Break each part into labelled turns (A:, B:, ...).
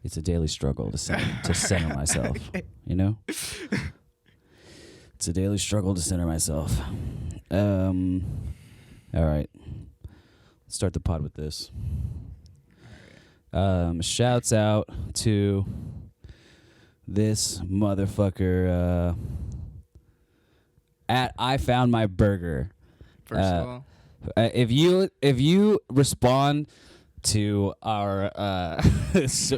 A: It's a daily struggle to center myself. Okay. You know? It's a daily struggle to center myself. All right. Let's start the pod with this. Shouts out to this motherfucker at I Found My Burger.
B: First of all,
A: if you respond to our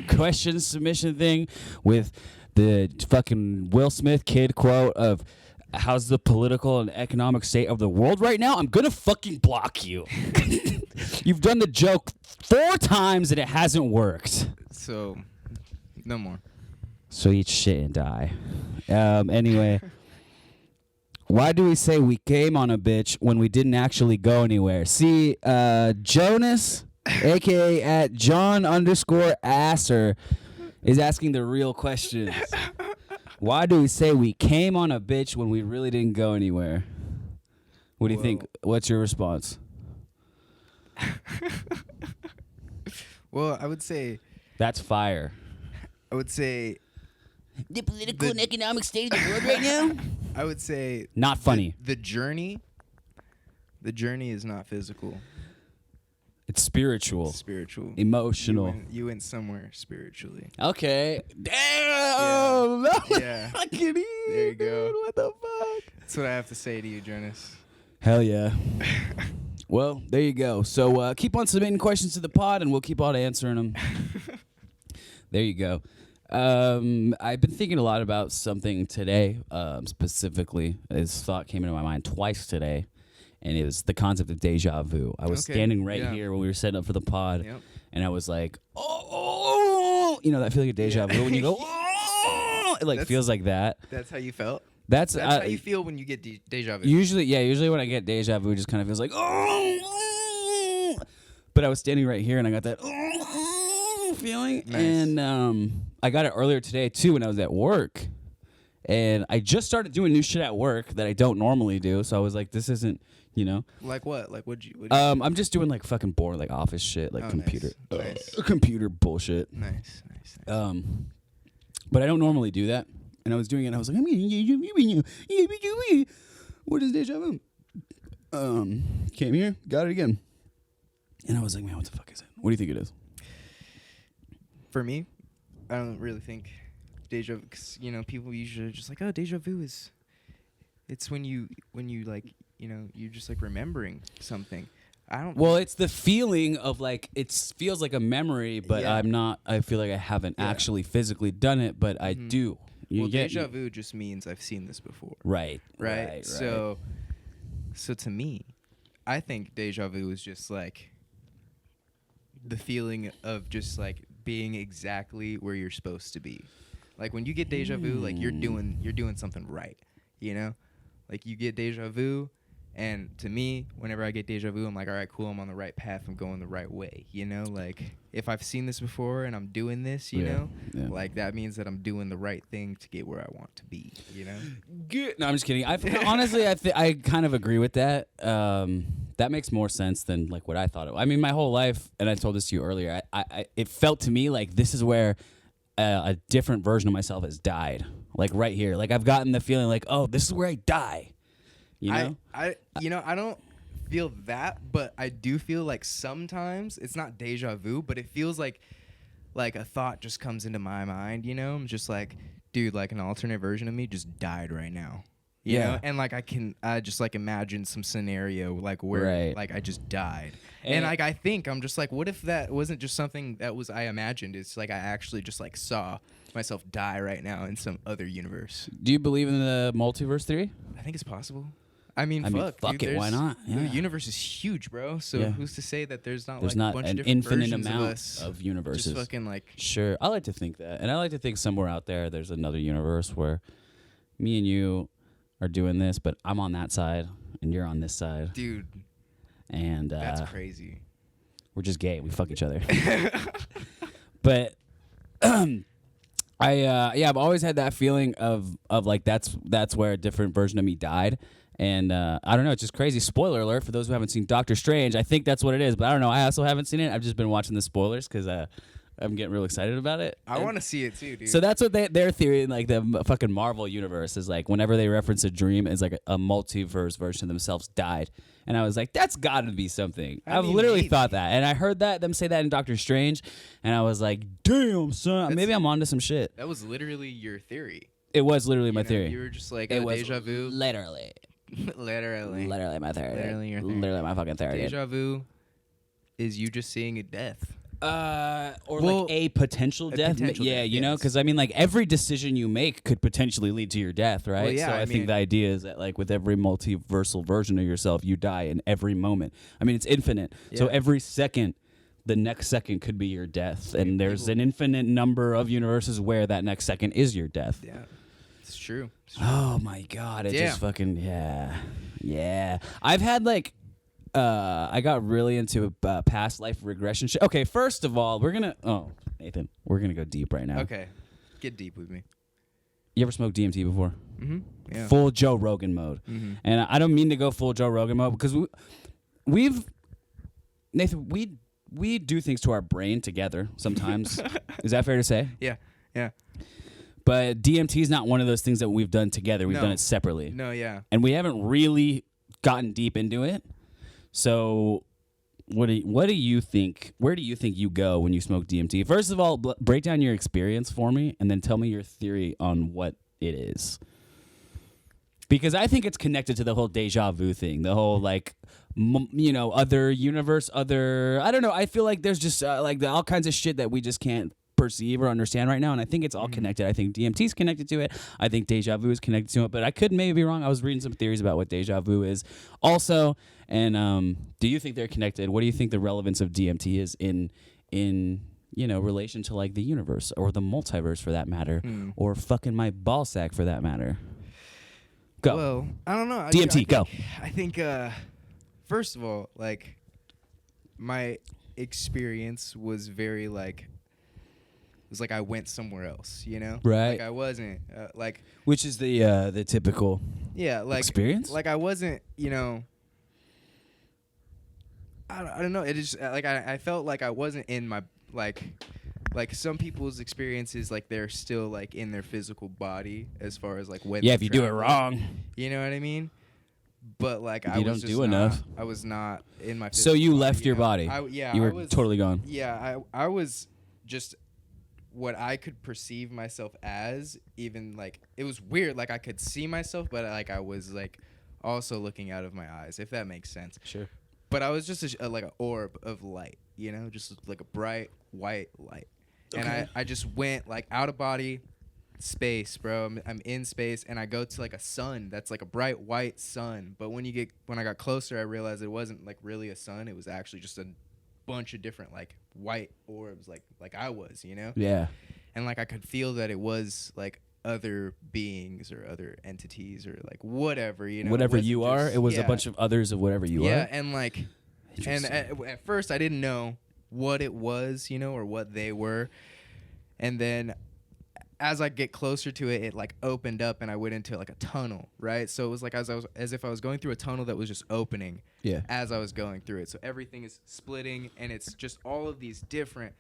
A: question submission thing with the fucking Will Smith kid quote of how's the political and economic state of the world right now, I'm gonna fucking block you. You've done the joke 4 times and it hasn't worked.
B: So, no more.
A: So eat shit and die. Anyway, why do we say we came on a bitch when we didn't actually go anywhere? See, Jonas, a.k.a. at John_Asser, is asking the real questions. Why do we say we came on a bitch when we really didn't go anywhere? What do you think? What's your response?
B: Well, I would say...
A: That's fire.
B: I would say...
A: The political and economic state of the world right now?
B: I would say...
A: Not funny.
B: The journey is not physical.
A: It's spiritual.
B: It's spiritual.
A: Emotional.
B: You went somewhere spiritually.
A: Okay. Damn!
B: Yeah.
A: Fucking easy,
B: There you go.
A: dude. What the fuck?
B: That's what I have to say to you, Jonas.
A: Hell yeah. Well, there you go. So keep on submitting questions to the pod, and we'll keep on answering them. There you go. I've been thinking a lot about something today, specifically. This thought came into my mind twice today, and it was the concept of deja vu. I was standing right here when we were setting up for the pod, and I was like, oh, you know that feeling of deja vu when you go, oh, it feels like that.
B: That's how you felt?
A: That's
B: how you feel when you get deja vu.
A: Usually when I get deja vu, it just kind of feels like, oh. But I was standing right here, and I got that feeling,
B: nice.
A: And I got it earlier today too when I was at work, and I just started doing new shit at work that I don't normally do. So I was like, this isn't, you know,
B: like what? Like what'd you
A: I'm just doing like fucking boring like office shit, like computer bullshit.
B: Nice.
A: But I don't normally do that. And I was doing it, and I was like, what is deja vu? Came here, got it again. And I was like, man, what the fuck is it? What do you think it is?
B: For me, I don't really think deja vu, because, you know, people usually are just like, oh, deja vu it's when you like, you know, you're just like remembering something. Well,
A: it's the feeling of like, it feels like a memory, but I feel like I haven't actually physically done it, but I do.
B: Deja vu just means I've seen this before.
A: Right.
B: So to me, I think deja vu is just like the feeling of just like being exactly where you're supposed to be. Like when you get deja vu, like you're doing something right, you know? Like you get deja vu, and to me, whenever I get deja vu, I'm like, all right, cool, I'm on the right path, I'm going the right way, you know? Like if I've seen this before and I'm doing this, you know, like that means that I'm doing the right thing to get where I want to be, you know?
A: Good. No, I'm just kidding. Honestly, I kind of agree with that. That makes more sense than like what I thought it was. I mean, my whole life, and I told this to you earlier, it felt to me like this is where a different version of myself has died. Like right here. Like I've gotten the feeling like, oh, this is where I die. You know?
B: I don't feel that, but I do feel like sometimes it's not deja vu, but it feels like a thought just comes into my mind, you know? I'm just like, dude, like an alternate version of me just died right now. You know? And like I just like imagine some scenario like where like I just died. And like I think I'm just like, what if that wasn't just something that was I imagined? It's like I actually just like saw myself die right now in some other universe.
A: Do you believe in the multiverse theory?
B: I think it's possible. I mean,
A: fuck
B: dude,
A: it, why not? Yeah.
B: The universe is huge, bro. So who's to say that there's not like
A: not
B: a bunch
A: an
B: of different
A: infinite
B: versions
A: amount of universes?
B: Just fucking like
A: sure. I like to think that, and I like to think somewhere out there's another universe where me and you are doing this, but I'm on that side and you're on this side,
B: dude.
A: And
B: that's crazy.
A: We're just gay. We fuck each other. But I've always had that feeling of like that's where a different version of me died. And I don't know, it's just crazy. Spoiler alert for those who haven't seen Doctor Strange. I think that's what it is, but I don't know. I also haven't seen it. I've just been watching the spoilers because I'm getting real excited about it.
B: I want to see it too, dude.
A: So that's what their theory in like the fucking Marvel universe is like. Whenever they reference a dream, it's like a multiverse version of themselves died, and I was like, that's got to be something. I've literally thought that, and I heard them say that in Doctor Strange, and I was like, damn son, maybe I'm onto some shit.
B: That was literally your theory.
A: It was literally my theory.
B: You were just like,
A: It was
B: deja vu.
A: literally
B: Literally
A: my theory.
B: Literally your theory.
A: Literally my fucking theory.
B: Deja vu is you just seeing a death.
A: Or like a potential death. Yeah, you know, because I mean, like every decision you make could potentially lead to your death, right?
B: Well, yeah,
A: so I think the idea is that like with every multiversal version of yourself, you die in every moment. I mean, it's infinite.
B: Yeah.
A: So every second, the next second could be your death, and there's an infinite number of universes where that next second is your death.
B: Yeah, it's true.
A: Oh my god, it just fucking yeah. I've had like. I got really into past life regression shit. Okay, first of all, Nathan, we're gonna go deep right now.
B: Okay, get deep with me.
A: You ever smoked DMT before?
B: Mm-hmm. Yeah.
A: Full Joe Rogan mode.
B: Mm-hmm.
A: And I don't mean to go full Joe Rogan mode because Nathan, we do things to our brain together sometimes. Is that fair to say?
B: Yeah.
A: But DMT is not one of those things that we've done together. We've done it separately.
B: No, yeah.
A: And we haven't really gotten deep into it. So, what do you think? Where do you think you go when you smoke DMT? First of all, break down your experience for me, and then tell me your theory on what it is. Because I think it's connected to the whole deja vu thing, the whole like, other universe, I don't know. I feel like there's just all kinds of shit that we just can't perceive or understand right now, and I think it's all connected. I think DMT is connected to it. I think deja vu is connected to it, but I could maybe be wrong. I was reading some theories about what deja vu is also, and do you think they're connected? What do you think the relevance of DMT is in relation to like the universe or the multiverse for that matter, or fucking my ball sack for that matter? Go.
B: Well, I don't know.
A: DMT, go.
B: I think first of all, like my experience was very like. It was like I went somewhere else, you know?
A: Right.
B: Like I wasn't like.
A: Which is the typical experience?
B: Like I wasn't, I don't know. It is like I felt like I wasn't in my like some people's experiences, like they're still like in their physical body as far as like when.
A: Yeah, if you do it wrong.
B: You know what I mean? But like
A: I was just enough.
B: I was not in my. Physical
A: So you
B: body,
A: left your body.
B: Yeah,
A: you were totally gone.
B: Yeah, I was just. What I could perceive myself as, even like it was weird. Like I could see myself, but like I was like also looking out of my eyes, if that makes sense.
A: Sure.
B: But I was just like an orb of light, just like a bright white light. Okay. And I just went like out of body, space, bro. I'm in space, and I go to like a sun that's like a bright white sun. But when I got closer, I realized it wasn't like really a sun. It was actually just a bunch of different like white orbs like I was,
A: Yeah.
B: And like I could feel that it was like other beings or other entities or like whatever,
A: whatever you are, it was a bunch of others of whatever you are.
B: Yeah, and like and at first I didn't know what it was, or what they were. And then as I get closer to it, it like opened up and I went into like a tunnel, right? So it was like as if I was going through a tunnel that was just opening as I was going through it. So everything is splitting, and it's just all of these different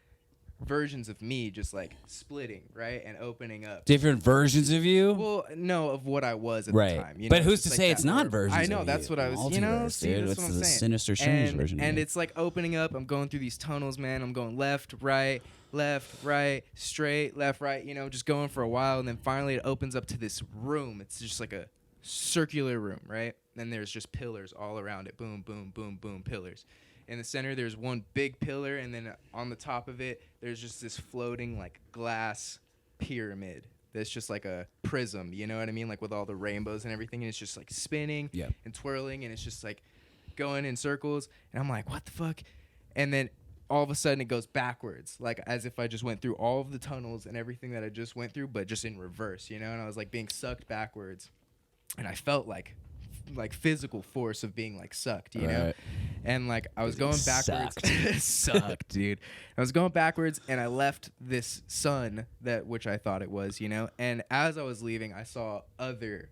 B: versions of me just like splitting, right? And opening up.
A: Different versions of you?
B: Well, no, of what I was at
A: right.
B: the time.
A: But who's to
B: like
A: say it's not versions
B: I know,
A: of
B: that's
A: you.
B: what I was,
A: Multiverse,
B: see,
A: dude.
B: that's what I'm
A: the
B: saying.
A: Sinister Strange version of
B: and
A: you.
B: it's like opening up. I'm going through these tunnels, man. I'm going left, right, straight, left, right, just going for a while. And then finally it opens up to this room. It's just like a circular room, right? And there's just pillars all around it. Boom, boom, boom, boom, pillars. In the center, there's one big pillar, and then on the top of it, there's just this floating like glass pyramid that's just like a prism, you know what I mean? Like with all the rainbows and everything, and it's just like spinning and twirling, and it's just like going in circles. And I'm like, what the fuck? And then all of a sudden it goes backwards, like as if I just went through all of the tunnels and everything that I just went through, but just in reverse, and I was like being sucked backwards, and I felt like physical force of being like sucked, you know? And like I was going backwards. Sucked, dude. I was going backwards, and I left this sun which I thought it was, and as I was leaving, I saw other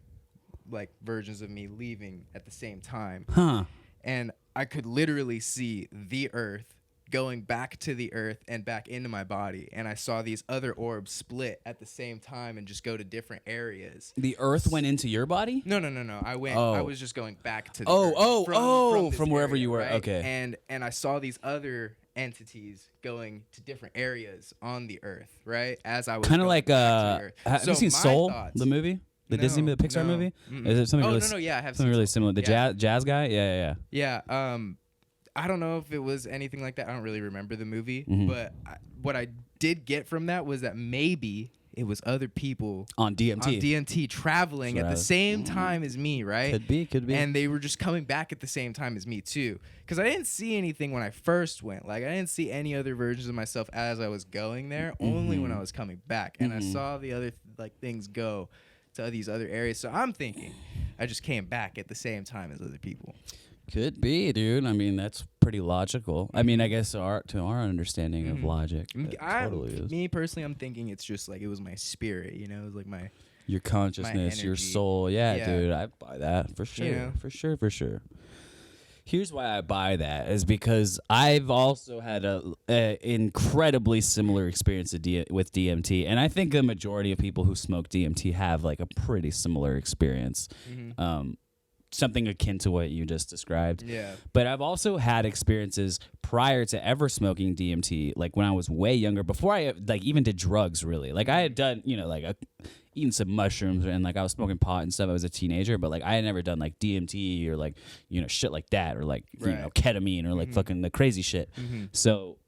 B: like versions of me leaving at the same time.
A: Huh.
B: And I could literally see the earth going back to the earth and back into my body, and I saw these other orbs split at the same time and just go to different areas.
A: The earth went into your body?
B: No. I went.
A: Oh.
B: I was just going back to the earth
A: from wherever
B: area,
A: you were.
B: right?
A: Okay.
B: And I saw these other entities going to different areas on the earth, right? As I was
A: kind of like
B: back to the earth.
A: have you seen
B: my
A: Soul,
B: thoughts-
A: the movie? The
B: No,
A: Disney, the Pixar
B: no.
A: movie?
B: Mm-mm.
A: Is it something
B: Oh,
A: really
B: no, yeah, I have
A: something
B: seen
A: really
B: Soul.
A: similar? The
B: Yeah.
A: jazz guy? Yeah.
B: Yeah. I don't know if it was anything like that. I don't really remember the movie,
A: Mhm.
B: but what I did get from that was that maybe it was other people
A: On DMT.
B: on DMT traveling at the same time as me, right?
A: Could be.
B: And they were just coming back at the same time as me too. Because I didn't see anything when I first went. Like, I didn't see any other versions of myself as I was going there, only when I was coming back. And I saw the other things go to these other areas. So I'm thinking I just came back at the same time as other people.
A: Could be, dude. I mean, that's pretty logical. I mean, I guess to our understanding of logic, it totally is.
B: Me personally, I'm thinking it's just like it was my spirit, you know? It was like my...
A: Your consciousness, your
B: energy.
A: soul. Yeah,
B: Yeah.
A: dude, I buy that for sure.
B: You know?
A: For sure. Here's why I buy that is because I've also had a incredibly similar experience with DMT, and I think the majority of people who smoke DMT have like a pretty similar experience. Something akin to what you just described.
B: Yeah.
A: But I've also had experiences prior to ever smoking DMT, like when I was way younger, before I like even did drugs really. Like I had done, eaten some mushrooms and like I was smoking pot and stuff. I was a teenager, but like I had never done like DMT or like, shit like that or like, ketamine or like fucking the crazy shit. So,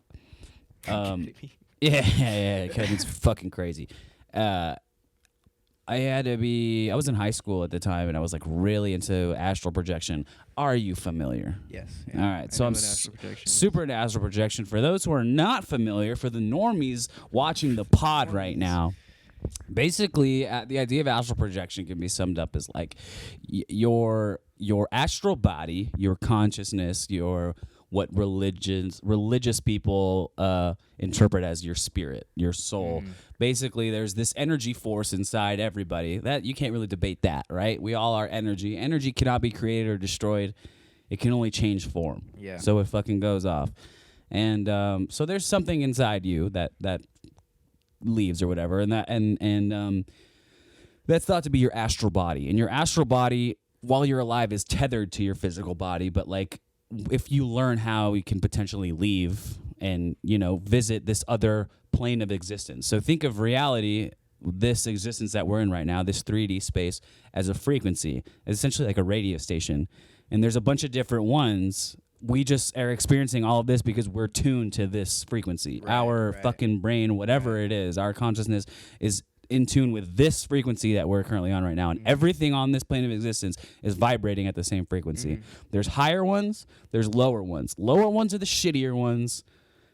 A: yeah, ketamine's fucking crazy. I was in high school at the time and I was like really into astral projection. Are you familiar?
B: Yes.
A: All right. So I'm super into astral projection. For those who are not familiar, for the normies watching the pod right now, basically the idea of astral projection can be summed up as like your astral body, your consciousness, what religious people interpret as your spirit, your soul. Basically, there's this energy force inside everybody that you can't really debate that, right? We all are energy. Energy cannot be created or destroyed. It can only change form.
B: Yeah.
A: So it fucking goes off. And so there's something inside you that leaves or whatever, and that's thought to be your astral body. And your astral body, while you're alive, is tethered to your physical body, but like if you learn how you can potentially leave and, visit this other plane of existence. So think of reality, this existence that we're in right now, this 3D space, as a frequency. It's essentially like a radio station. And there's a bunch of different ones. We just are experiencing all of this because we're tuned to this frequency. Our fucking brain, whatever it is, our consciousness is in tune with this frequency that we're currently on right now. And everything on this plane of existence is vibrating at the same frequency. There's higher ones, there's lower ones. Lower ones are the shittier ones.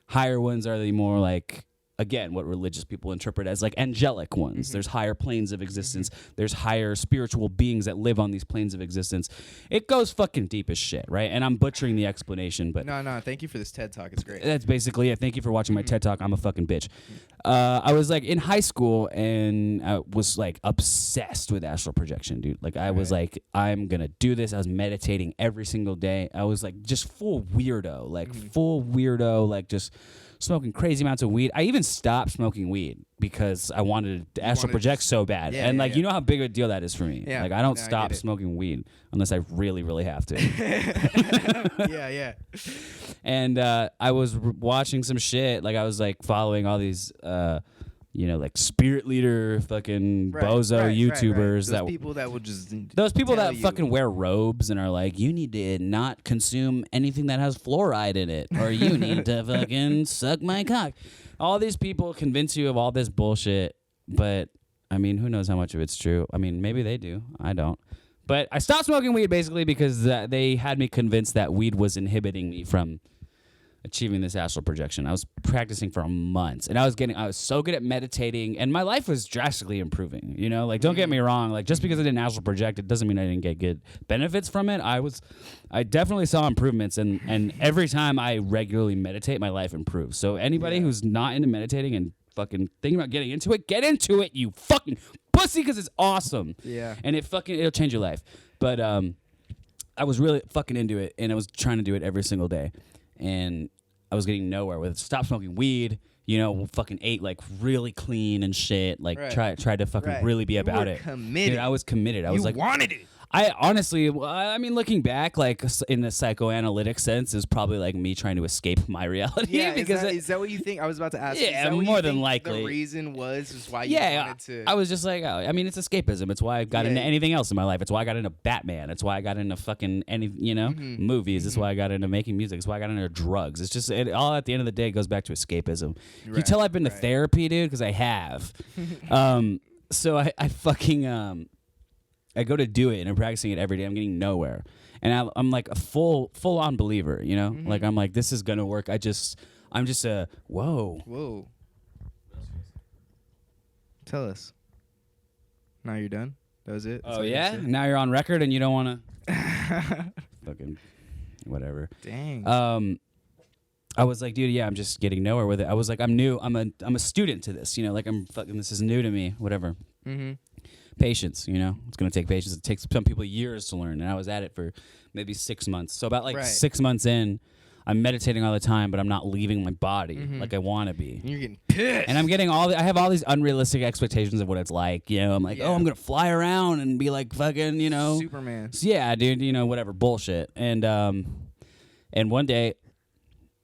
A: Higher ones are the more like, again, what religious people interpret as like angelic ones. There's higher planes of existence. There's higher spiritual beings that live on these planes of existence. It goes fucking deep as shit, right? And I'm butchering the explanation, but
B: No, thank you for this TED Talk. It's great.
A: that's basically it. Thank you for watching my TED Talk. I'm a fucking bitch. I was like in high school and I was like obsessed with astral projection, dude. Like I was like, I'm gonna do this. I was meditating every single day. I was like just full weirdo, like just smoking crazy amounts of weed. I even stopped smoking weed because I wanted to astral project so bad.
B: Yeah,
A: and
B: yeah,
A: like, you know how big a deal that is for me.
B: Yeah.
A: Like I don't
B: No, I
A: stop
B: get it.
A: smoking weed unless I really, really have to.
B: Yeah.
A: And I was watching some shit. Like I was like following all these, like spirit leader fucking bozo YouTubers.
B: Those people that will just
A: Those people
B: tell
A: that
B: you.
A: fucking wear robes and are like, you need to not consume anything that has fluoride in it, or you need to fucking suck my cock. All these people convince you of all this bullshit, but I mean, who knows how much of it's true? I mean, maybe they do. I don't. But I stopped smoking weed basically because they had me convinced that weed was inhibiting me from achieving this astral projection. I was practicing for months, and I was so good at meditating, and my life was drastically improving. Like, don't get me wrong. Like, just because I didn't astral project, it doesn't mean I didn't get good benefits from it. I definitely saw improvements, and every time I regularly meditate, my life improves. So anybody who's not into meditating and fucking thinking about getting into it, get into it, you fucking pussy, because it's awesome.
B: Yeah.
A: And it'll change your life. But I was really fucking into it, and I was trying to do it every single day. And I was getting nowhere with it. Stopped smoking weed. Fucking ate like really clean and shit. Like tried to fucking really be about it.
B: Committed.
A: Dude, I was committed. I was like,
B: wanted it.
A: I honestly, I mean, looking back, like in the psychoanalytic sense, is probably like me trying to escape my reality.
B: Yeah,
A: because
B: is that what you think? I was about to ask.
A: Yeah,
B: is that what
A: more
B: you
A: than
B: think
A: likely.
B: The reason was why you wanted to.
A: I was just like, oh, I mean, it's escapism. It's why I got into anything else in my life. It's why I got into Batman. It's why I got into fucking movies. It's why I got into making music. It's why I got into drugs. It's just all at the end of the day goes back to escapism. You can tell I've been to therapy, dude, because I have. So I fucking I go to do it and I'm practicing it every day. I'm getting nowhere, and I'm like a full on believer. Like I'm like, this is gonna work. I'm just a whoa.
B: Tell us. Now you're done. That was it.
A: Oh yeah. Now you're on record and you don't want to. Fucking whatever.
B: Dang.
A: I was like, dude, yeah, I'm just getting nowhere with it. I was like, I'm new. I'm a student to this. Like I'm fucking. This is new to me. Whatever.
B: Mm-hmm.
A: Patience, it's going to take patience. It takes some people years to learn, and I was at it for maybe 6 months. So about 6 months in, I'm meditating all the time, but I'm not leaving my body like I want to be.
B: And you're getting pissed.
A: And I'm getting I have all these unrealistic expectations of what it's like. I'm like, oh, I'm going to fly around and be like fucking,
B: Superman.
A: So yeah, dude, whatever, bullshit. And one day,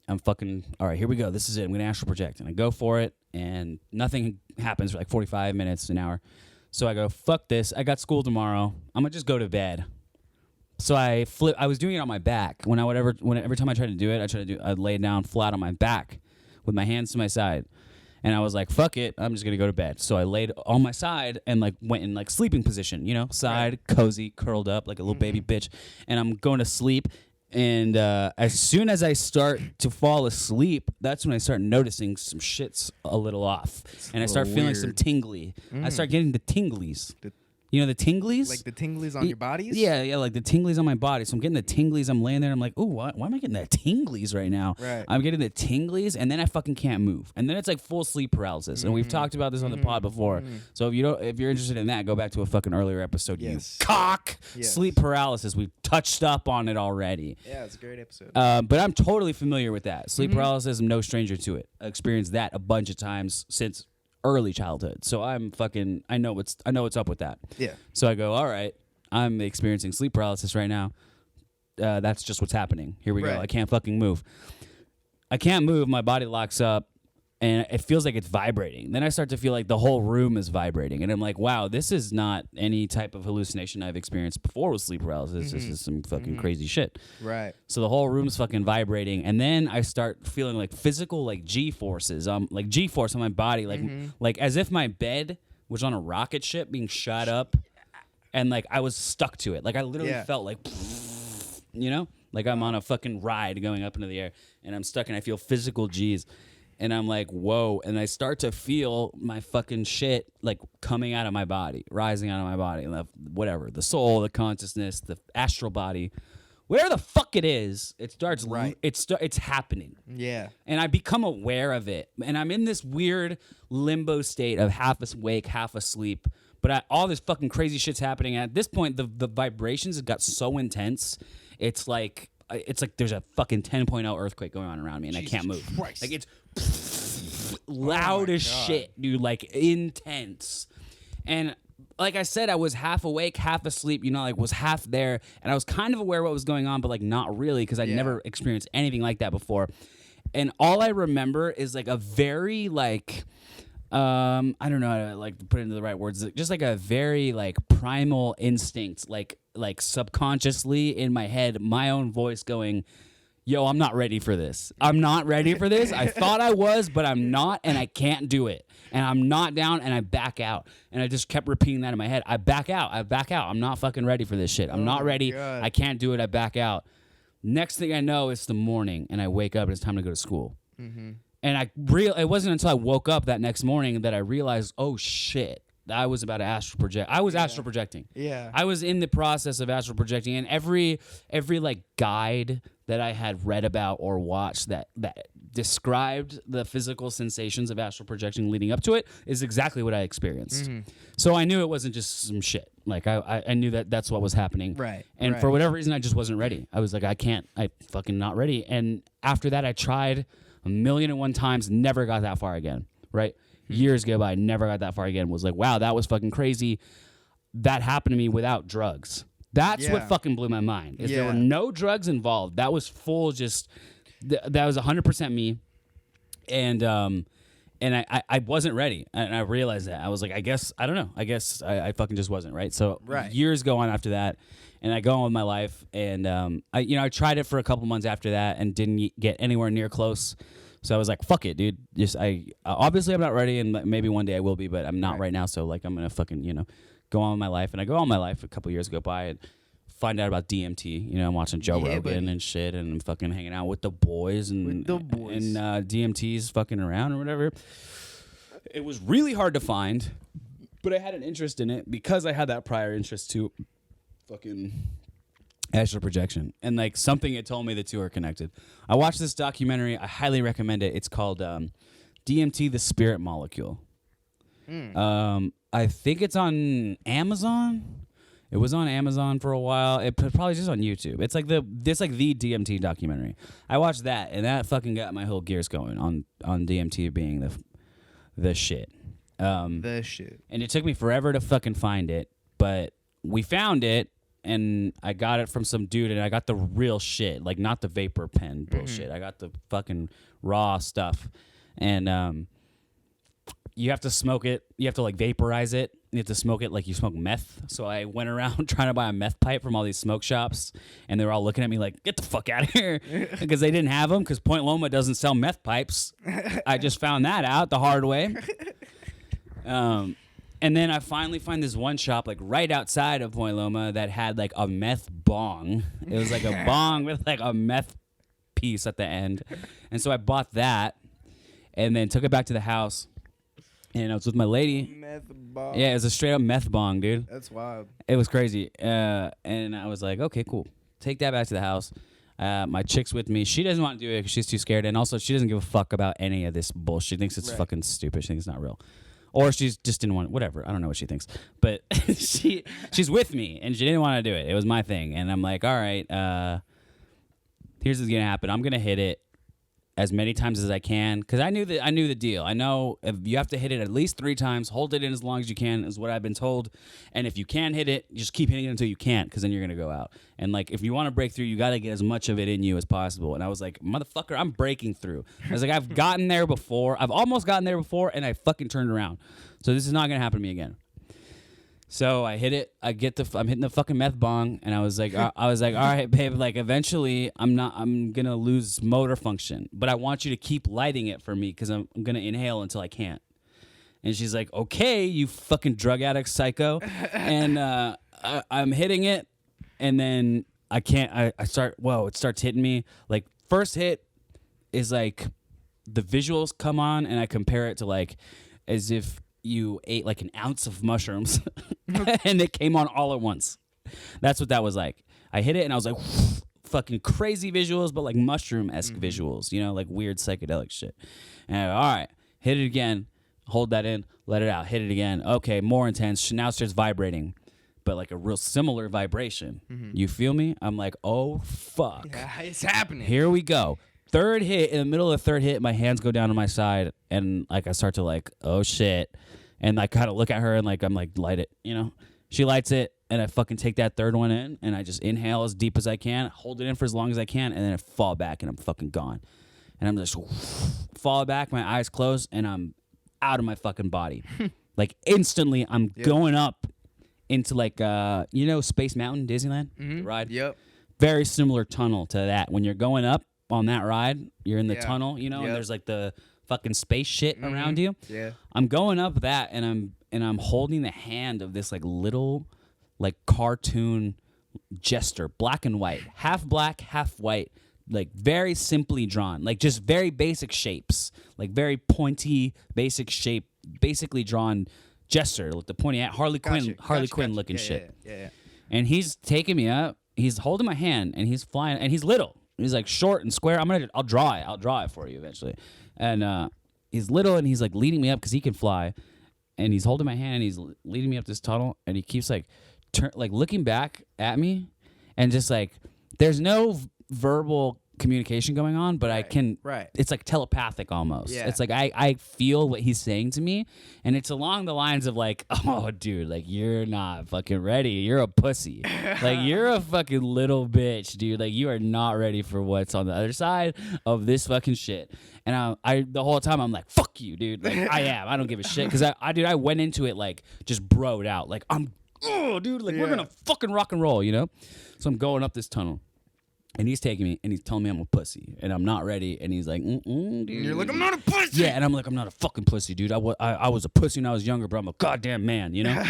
A: I'm fucking, all right, here we go. This is it. I'm going to astral project. And I go for it, and nothing happens for like 45 minutes, an hour. So I go, fuck this. I got school tomorrow. I'm going to just go to bed. So I was doing it on my back. Every time I tried to do it, I'd lay down flat on my back with my hands to my side. And I was like, fuck it. I'm just going to go to bed. So I laid on my side and like went in like sleeping position, side, cozy, curled up like a little baby bitch. And I'm going to sleep. And as soon as I start to fall asleep, that's when I start noticing some shit's a little off. And I start feeling some tingly. I start getting the tinglies. The tinglies?
B: Like the tinglies on your bodies?
A: Yeah, like the tinglies on my body. So I'm getting the tinglies. I'm laying there. I'm like, ooh, why am I getting the tinglies right now?
B: Right.
A: I'm getting the tinglies, and then I fucking can't move. And then it's like full sleep paralysis. And we've talked about this on the pod before. So if you're interested in that, go back to a fucking earlier episode.
B: Yes.
A: You cock.
B: Yes.
A: Sleep paralysis. We've touched up on it already.
B: Yeah, it's a great episode.
A: But I'm totally familiar with that. Sleep paralysis, I'm no stranger to it. I experienced that a bunch of times since early childhood. So I know what's up with that.
B: Yeah.
A: So I go, all right, I'm experiencing sleep paralysis right now. That's just what's happening. Here we go. I can't fucking move. I can't move. My body locks up. And it feels like it's vibrating. Then I start to feel like the whole room is vibrating. And I'm like, wow, this is not any type of hallucination I've experienced before with sleep paralysis. This is some fucking crazy shit.
B: Right.
A: So the whole room's fucking vibrating. And then I start feeling like physical like G-forces. Like G-force on my body. Like as if my bed was on a rocket ship being shot up. And like I was stuck to it. Like I literally felt like, like I'm on a fucking ride going up into the air. And I'm stuck and I feel physical G's. And I'm like, whoa. And I start to feel my fucking shit like coming out of my body, rising out of my body. Whatever. The soul, the consciousness, the astral body, whatever the fuck it is, it starts, it's happening.
B: Yeah.
A: And I become aware of it. And I'm in this weird limbo state of half awake, half asleep. But all this fucking crazy shit's happening. And at this point, the vibrations have got so intense. It's like there's a fucking 10.0 earthquake going on around me and I can't move.
B: Christ.
A: Like it's loud as shit, dude, like intense. And like I said, I was half awake, half asleep, like was half there. And I was kind of aware what was going on, but like not really because I'd never experienced anything like that before. And all I remember is like a very like, I don't know how to like put it into the right words, just like a very like primal instinct, like subconsciously in my head, my own voice going, yo, I'm not ready for this. I'm not ready for this. I thought I was, but I'm not, and I can't do it. And I'm not down, and I back out. And I just kept repeating that in my head. I back out. I'm not fucking ready for this shit. I'm not ready.
B: God.
A: I can't do it. I back out. Next thing I know, it's the morning, and I wake up, and it's time to go to school.
B: Mm-hmm.
A: And it wasn't until I woke up that next morning that I realized, oh, shit. I was about to astral project. I was astral projecting.
B: Yeah.
A: I was in the process of astral projecting, and every like guide that I had read about or watched that described the physical sensations of astral projection leading up to it is exactly what I experienced. So I knew it wasn't just some shit. Like I knew that that's what was happening.
B: Right.
A: And for whatever reason, I just wasn't ready. I was like, I fucking not ready. And after that, I tried 1,000,001 times, never got that far again. Right. Years go by, never got that far again. Was like, wow, that was fucking crazy. That happened to me without drugs. That's what fucking blew my mind. Is there were no drugs involved. That was full just that was 100% me. And I wasn't ready. And I realized that. I was like, I guess I don't know. I guess I fucking just wasn't, right? So years go on after that, and I go on with my life, and I tried it for a couple months after that and didn't get anywhere near close. So I was like, fuck it, dude. Just obviously I'm not ready, and maybe one day I will be, but I'm not right now. So like I'm gonna fucking go on with my life. And I go on with my life. A couple years go by and find out about DMT. I'm watching Joe Rogan and shit, and I'm fucking hanging out with the boys and DMT's fucking around or whatever. It was really hard to find, but I had an interest in it because I had that prior interest to fucking astral projection, and like something had told me the two are connected. I watched this documentary. I highly recommend it. It's called DMT the Spirit Molecule. I think it's on Amazon. It was on Amazon for a while. It probably just on YouTube. It's like the DMT documentary. I watched that, and that fucking got my whole gears going on DMT being the shit.
B: The shit.
A: And it took me forever to fucking find it, but we found it, and I got it from some dude, and I got the real shit, like not the vapor pen bullshit. I got the fucking raw stuff, and you have to smoke it. You have to like vaporize it. You have to smoke it like you smoke meth. So I went around trying to buy a meth pipe from all these smoke shops, and they were all looking at me like, get the fuck out of here, because they didn't have them, because Point Loma doesn't sell meth pipes. I just found that out the hard way. And then I finally find this one shop like right outside of Point Loma that had like a meth bong. It was like a bong with like a meth piece at the end. And so I bought that and then took it back to the house. And I was with my lady.
B: Meth bong.
A: Yeah, it was a straight up meth bong, dude.
B: That's wild.
A: It was crazy. And I was like, okay, cool. Take that back to the house. My chick's with me. She doesn't want to do it because she's too scared. And also, she doesn't give a fuck about any of this bullshit. She thinks it's fucking stupid. She thinks it's not real. Or she's just didn't want whatever. I don't know what she thinks. But she's with me, and she didn't want to do it. It was my thing. And I'm like, all right, here's what's going to happen. I'm going to hit it as many times as I can, because I knew the deal. I know if you have to hit it at least 3 times, hold it in as long as you can, is what I've been told. And if you can hit it, just keep hitting it until you can't, because then you're gonna go out. And like, if you want to break through, you got to get as much of it in you as possible. And I was like, motherfucker, I'm breaking through. I was like, I've gotten there before. I've almost gotten there before, and I fucking turned around. So this is not gonna happen to me again. So I hit it. I'm hitting the fucking meth bong, and I was like, all right, babe. Like, eventually, I'm gonna lose motor function, but I want you to keep lighting it for me, because I'm gonna inhale until I can't. And she's like, okay, you fucking drug addict psycho. And I'm hitting it, and then I can't. I start. Whoa! It starts hitting me. Like, first hit is like the visuals come on, and I compare it to like as if you ate like an ounce of mushrooms and it came on all at once. That's what that was like. I hit it and I was like, fucking crazy visuals, but like mushroom-esque visuals, like weird psychedelic shit. And I go, all right, hit it again, hold that in, let it out, hit it again. Okay, more intense. Now it starts vibrating, but like a real similar vibration. You feel me? I'm like, oh, fuck.
B: Yeah, it's happening.
A: Here we go. Third hit, in the middle of the third hit, my hands go down to my side, and like I start to like, oh shit, and I kind of look at her and like I'm like, light it, She lights it, and I fucking take that third one in, and I just inhale as deep as I can, hold it in for as long as I can, and then I fall back, and I'm fucking gone, and I'm just fall back, my eyes close, and I'm out of my fucking body, like instantly. I'm going up into like Space Mountain, Disneyland, the ride.
B: Yep.
A: Very similar tunnel to that. When you're going up on that ride, you're in the tunnel, and there's like the fucking space shit around you.
B: Yeah.
A: I'm going up that, and I'm holding the hand of this like little like cartoon jester, black and white, half black, half white, like very simply drawn, like just very basic shapes, like very pointy, basic shape, basically drawn jester with the pointy hat, Harley Quinn looking shit.
B: Yeah.
A: And he's taking me up. He's holding my hand, and he's flying, and he's little. He's like short and square. I'll draw it for you eventually. And he's little and he's like leading me up because he can fly. And he's holding my hand and he's leading me up this tunnel. And he keeps like looking back at me, and just like there's no verbal communication going on, but I can.
B: Right.
A: It's like telepathic almost.
B: Yeah.
A: It's like I feel what he's saying to me, and it's along the lines of like, oh, dude, like you're not fucking ready. You're a pussy. Like you're a fucking little bitch, dude. Like you are not ready for what's on the other side of this fucking shit. And I the whole time I'm like, fuck you, dude. Like I am. I don't give a shit because I went into it like just broed out. Like dude, like we're gonna fucking rock and roll, you know. So I'm going up this tunnel. And he's taking me, and he's telling me I'm a pussy, and I'm not ready. And he's like, dude.
B: And you're like, I'm not a pussy.
A: Yeah, and I'm like, I'm not a fucking pussy, dude. I was a pussy when I was younger, but I'm a goddamn man, you know?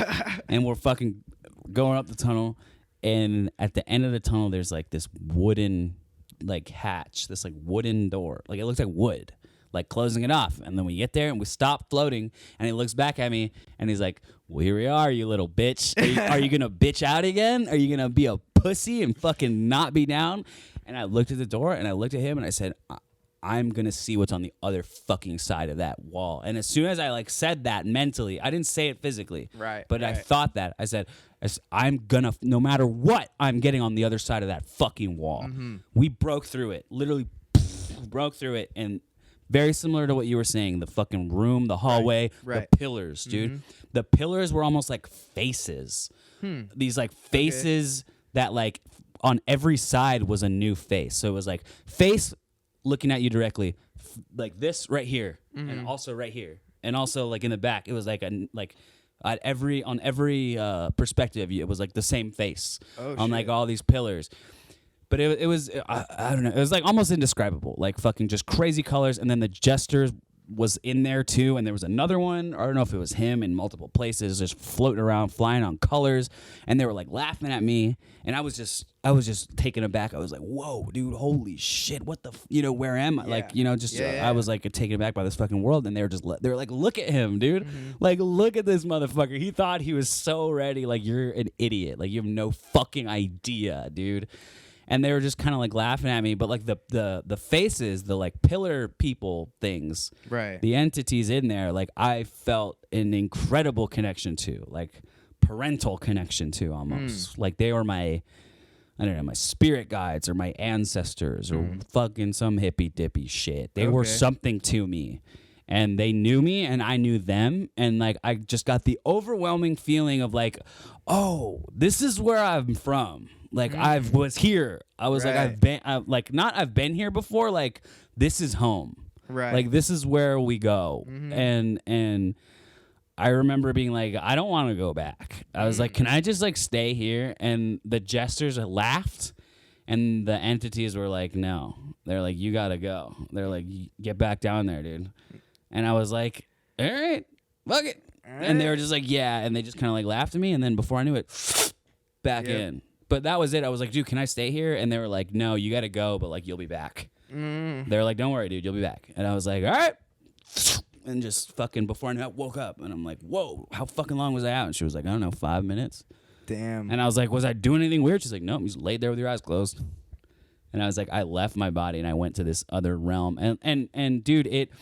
A: And we're fucking going up the tunnel, and at the end of the tunnel, there's like this wooden, like, hatch, this, like, wooden door. Like, it looks like wood, like, closing it off. And then we get there, and we stop floating, and he looks back at me, and he's like, well, here we are, you little bitch. Are you gonna bitch out again? Are you gonna be a pussy and fucking not be down? And I looked at the door and I looked at him and I said, I'm gonna see what's on the other fucking side of that wall. And as soon as I like said that mentally, I didn't say it physically,
B: right?
A: But I thought that. I said, I'm gonna, no matter what, I'm getting on the other side of that fucking wall. Mm-hmm. We broke through it, literally broke through it, and very similar to what you were saying, the fucking room, the hallway,
B: right.
A: The pillars, dude. Mm-hmm. The pillars were almost like faces. These like faces that like on every side was a new face. So it was like face looking at you directly, like this right here, and also right here, and also like in the back. It was like on every perspective, it was like the same face on like all these pillars. But it was I don't know. It was like almost indescribable, like fucking just crazy colors. And then the Jester was in there too, and there was another one. I don't know if it was him in multiple places, just floating around, flying on colors. And they were like laughing at me, and I was just taken aback. I was like, "Whoa, dude! Holy shit! What the where am I?" I was like taken aback by this fucking world. And they were like, "Look at him, dude! Like, look at this motherfucker. He thought he was so ready. Like, you're an idiot. Like, you have no fucking idea, dude." And they were just kind of like laughing at me, but like the faces, the like pillar people things,
B: right?
A: The entities in there, like I felt an incredible connection to, like parental connection to, almost. Like they were my, I don't know, my spirit guides or my ancestors or fucking some hippy dippy shit. They were something to me, and they knew me and I knew them, and like I just got the overwhelming feeling of like, oh, this is where I'm from. Like I was here. I was like I've been here before. Like this is home.
B: Right.
A: Like this is where we go. And I remember being like, I don't want to go back. I was like, can I just like stay here? And the Jesters laughed, and the entities were like, no. They're like, you gotta go. They're like, get back down there, dude. And I was like, all right, fuck it. And they were just like, yeah. And they just kind of like laughed at me. And then before I knew it, back in. But that was it. I was like, dude, can I stay here? And they were like, no, you got to go, but like, you'll be back. They were like, don't worry, dude, you'll be back. And I was like, all right. And just fucking before I knew it, woke up. And I'm like, whoa, how fucking long was I out? And she was like, I don't know, 5 minutes.
B: Damn.
A: And I was like, was I doing anything weird? She's like, nope, you just laid there with your eyes closed. And I was like, I left my body and I went to this other realm. And dude, it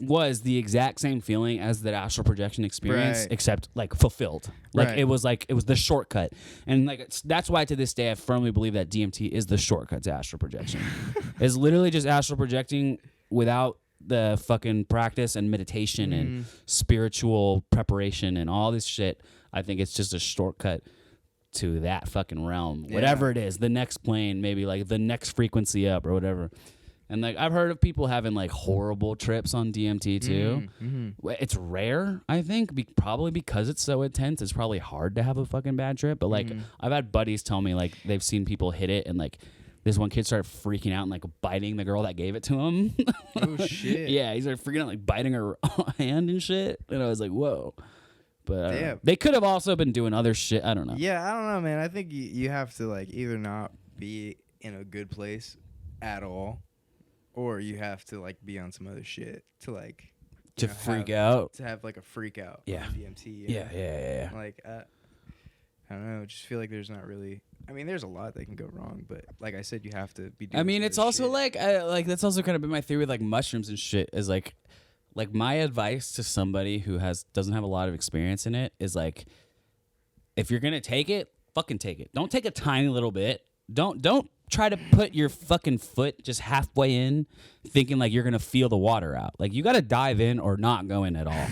A: was the exact same feeling as that astral projection experience, except like fulfilled. Like it was the shortcut. And like that's why to this day I firmly believe that DMT is the shortcut to astral projection. It's literally just astral projecting without the fucking practice and meditation and spiritual preparation and all this shit. I think it's just a shortcut to that fucking realm. Whatever it is, the next plane, maybe like the next frequency up or whatever. And like I've heard of people having like horrible trips on DMT too. It's rare, I think, probably because it's so intense. It's probably hard to have a fucking bad trip. But like I've had buddies tell me like they've seen people hit it, and like this one kid started freaking out and like biting the girl that gave it to him.
B: Oh shit!
A: Yeah, he started freaking out, like biting her hand and shit. And I was like, whoa. But they could have also been doing other shit. I don't know.
B: Yeah, I don't know, man. I think you have to like either not be in a good place at all, or you have to like be on some other shit to like
A: freak out.
B: To have like a freak out.
A: Yeah.
B: On DMT.
A: Yeah.
B: Like I don't know. Just feel like there's not really. I mean, there's a lot that can go wrong, but like I said, you have to be. Doing
A: I mean,
B: some
A: it's
B: other
A: also
B: shit.
A: like that's also kind of been my theory with like mushrooms and shit. Is like my advice to somebody who doesn't have a lot of experience in it is like, if you're gonna take it, fucking take it. Don't take a tiny little bit. Don't try to put your fucking foot just halfway in, thinking like you're gonna feel the water out. Like you got to dive in or not go in at all.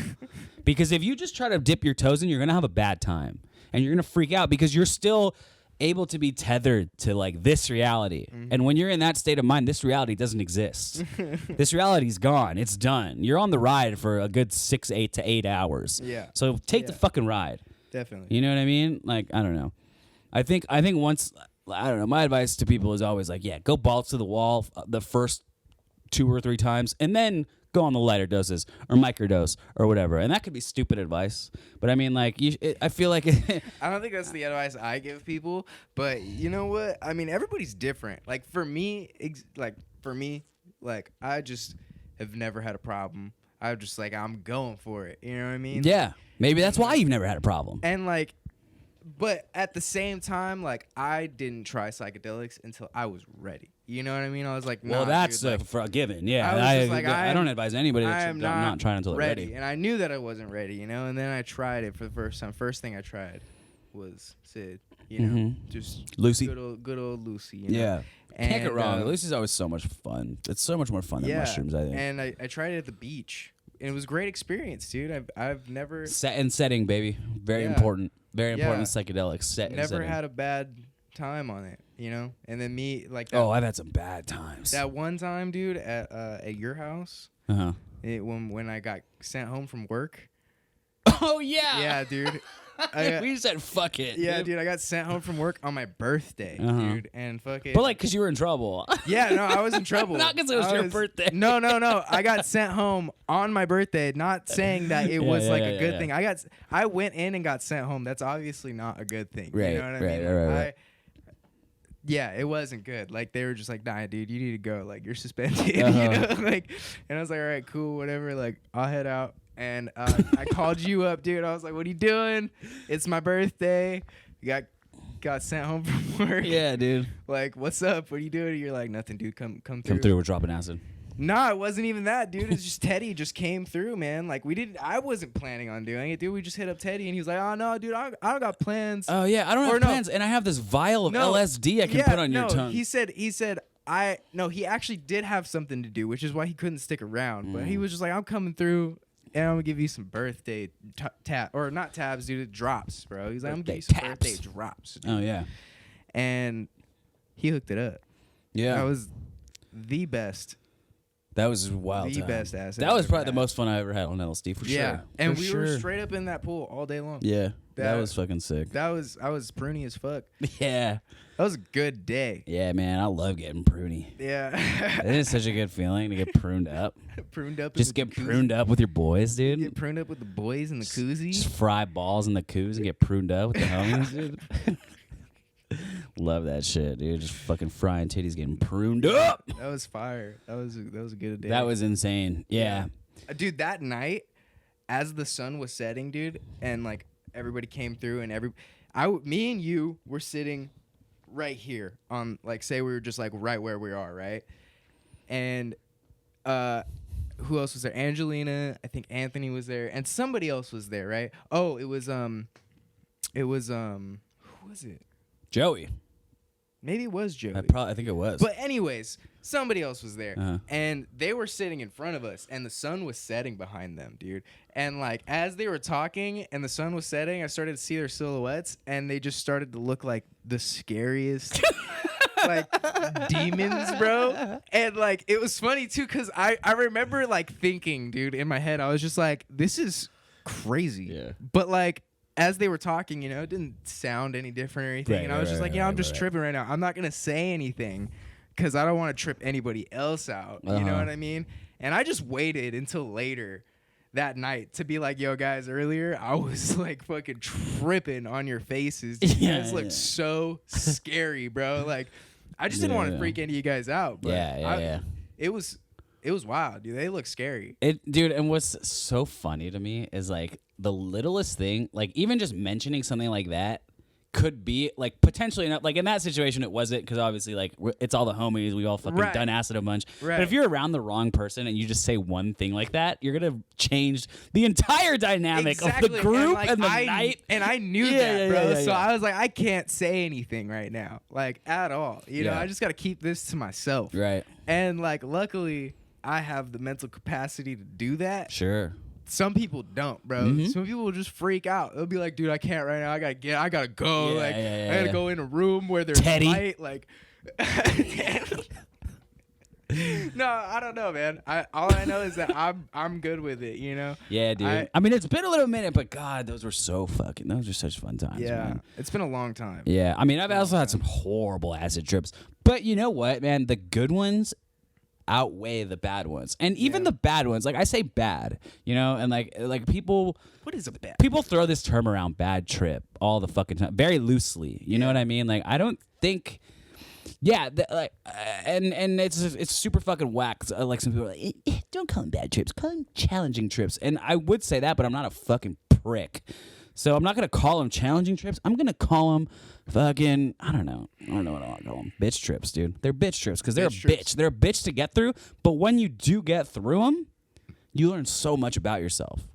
A: Because if you just try to dip your toes in, you're gonna have a bad time and you're gonna freak out because you're still able to be tethered to like this reality. And when you're in that state of mind, this reality doesn't exist. This reality's gone. It's done. You're on the ride for a good 8 to 8 hours.
B: Yeah.
A: So take the
B: Yeah.
A: fucking ride.
B: Definitely.
A: You know what I mean? Like, I don't know. I think once, I don't know, my advice to people is always like, yeah, go balls to the wall the first 2 or 3 times and then go on the lighter doses or microdose or whatever. And that could be stupid advice. But I mean, like, I feel like
B: I don't think that's the advice I give people, but you know what? I mean, everybody's different. Like for me, I just have never had a problem. I'm just like, I'm going for it. You know what I mean?
A: yeah, maybe that's why you've never had a problem.
B: And like, but at the same time, like I didn't try psychedelics until I was ready. You know what I mean? I was like, nah,
A: Well, that's
B: dude, like,
A: for a given. Yeah,
B: I was just like,
A: I don't advise anybody
B: I
A: to
B: am
A: not try until they're ready.
B: And I knew that I wasn't ready, you know. And then I tried it for the first time. First thing I tried was Sid, you know, just
A: Lucy.
B: good old Lucy. You know?
A: Yeah, can't get
B: And,
A: wrong. Lucy's always so much fun. It's so much more fun than mushrooms, I think.
B: And I tried it at the beach. And it was a great experience, dude. I've never
A: Set and setting, baby. Very
B: Yeah.
A: important. Very important
B: Yeah.
A: with psychedelics. Set and
B: never
A: setting.
B: had a bad time on it, you know. And then me like that,
A: Oh, I've had some bad times.
B: that one time, dude, at your house,
A: Uh-huh.
B: when I got sent home from work.
A: Oh, yeah.
B: Yeah, dude. I,
A: We said fuck it.
B: yeah, dude. I got sent home from work on my birthday,
A: Uh-huh.
B: dude, and fuck it.
A: But, like, because you were in trouble.
B: yeah, no, I was in trouble.
A: Not 'cause it was your birthday.
B: No. I got sent home on my birthday. Not saying that it was like a good thing. I went in and got sent home. That's obviously not a good thing.
A: Right,
B: You know what I
A: right,
B: mean?
A: right.
B: Yeah, it wasn't good. Like they were just like, nah, dude, you need to go. Like you're suspended.
A: Uh-huh.
B: You know, like, and I was like, all right, cool, whatever. Like I'll head out. And I called you up, dude. I was like, what are you doing? It's my birthday. You got sent home from work.
A: Yeah, dude.
B: Like, what's up? What are you doing? You're like, nothing, dude. Come through.
A: Come through. We're dropping acid.
B: Nah, it wasn't even that, dude. It's just Teddy just came through, man. Like I wasn't planning on doing it, dude. We just hit up Teddy and he was like, oh no, dude, I don't got plans.
A: Oh, yeah. I don't
B: Or
A: have
B: no.
A: plans. And I have this vial of
B: No.
A: LSD I can
B: Yeah,
A: put on your
B: no,
A: tongue.
B: He said he actually did have something to do, which is why he couldn't stick around. But he was just like, I'm coming through and I'm gonna give you some birthday or not tabs, dude. Drops, bro. He's like, I'm gonna give you some
A: Birthday
B: birthday drops. Dude.
A: Oh, yeah.
B: And he hooked it up.
A: Yeah.
B: That was the best.
A: That was a wild
B: The
A: time.
B: best acid
A: That was
B: I've ever
A: probably the
B: had.
A: most fun I ever had on LSD, for
B: Yeah,
A: sure.
B: and
A: For
B: we
A: sure.
B: were straight up in that pool all day long.
A: Yeah. That
B: That-
A: was fucking sick.
B: I was pruny as fuck.
A: Yeah.
B: That was a good day.
A: Yeah, man. I love getting pruny.
B: Yeah.
A: It is such a good feeling to get pruned up.
B: Pruned up.
A: Just get pruned up with your boys, dude.
B: Get pruned up with the boys in the koozie.
A: Just fry balls in the coos and get pruned up with the homies, dude. Love that shit, dude. Just fucking frying titties, getting pruned up.
B: That was fire. That was a good day.
A: That was insane. Yeah.
B: Dude, that night, as the sun was setting, dude, and like everybody came through, and me and you were sitting right here on, like, say we were just like right where we are, right? And who else was there? Angelina, I think Anthony was there, and somebody else was there, right? Oh, it was who was it?
A: Joey.
B: Maybe it was Joey.
A: I think it was.
B: But anyways, somebody else was there,
A: Uh-huh.
B: and they were sitting in front of us, and the sun was setting behind them, dude. And like as they were talking, and the sun was setting, I started to see their silhouettes, and they just started to look like the scariest, like demons, bro. And like it was funny too, cause I remember like thinking, dude, in my head, I was just like, this is crazy.
A: Yeah.
B: But like, as they were talking, you know, it didn't sound any different or anything.
A: Right,
B: and I was
A: right,
B: just like,
A: right,
B: yeah, I'm
A: right,
B: just
A: right.
B: tripping right now. I'm not going to say anything because I don't want to trip anybody else out. You know
A: Uh-huh.
B: what I mean? And I just waited until later that night to be like, yo, guys, earlier I was like fucking tripping on your faces. You
A: Yeah,
B: guys look
A: yeah.
B: so scary, bro. Like, I just didn't want to
A: Yeah.
B: freak any of you guys out. But
A: Yeah.
B: It was wild, dude. They look scary.
A: Dude, and what's so funny to me is like the littlest thing, like even just mentioning something like that could be like potentially not like in that situation it wasn't because obviously like it's all the homies, we all fucking done acid a bunch. But if you're around the wrong person and you just say one thing like that, you're gonna change the entire dynamic of the group and the night.
B: And I knew that, bro. So I was like, I can't say anything right now, like at all. You know, I just gotta keep this to myself.
A: Right.
B: And like, luckily, I have the mental capacity to do that.
A: Sure.
B: Some people don't, bro. Some people will just freak out. They'll be like, dude, I can't right now. I gotta go. I gotta go in a room where there's light. Like, no, I don't know, man. All I know is that I'm good with it, you know?
A: Yeah, dude. I mean, it's been a little minute, but God, those were such fun times, man.
B: It's been a long time.
A: Yeah, I mean, I've also had some horrible acid trips. But you know what, man? The good ones outweigh the bad ones, and even the bad ones, like I say bad, you know, and like people,
B: what is a bad?
A: People throw this term around, bad trip, all the fucking time, very loosely. You know what I mean? Like I don't think, and it's super fucking whack. Like some people are like, don't call them bad trips, call them challenging trips, and I would say that, but I'm not a fucking prick. So I'm not going to call them challenging trips. I'm going to call them fucking, I don't know what I want to call them. Bitch trips, dude. They're bitch trips because they're a bitch. They're a bitch to get through. But when you do get through them, you learn so much about yourself.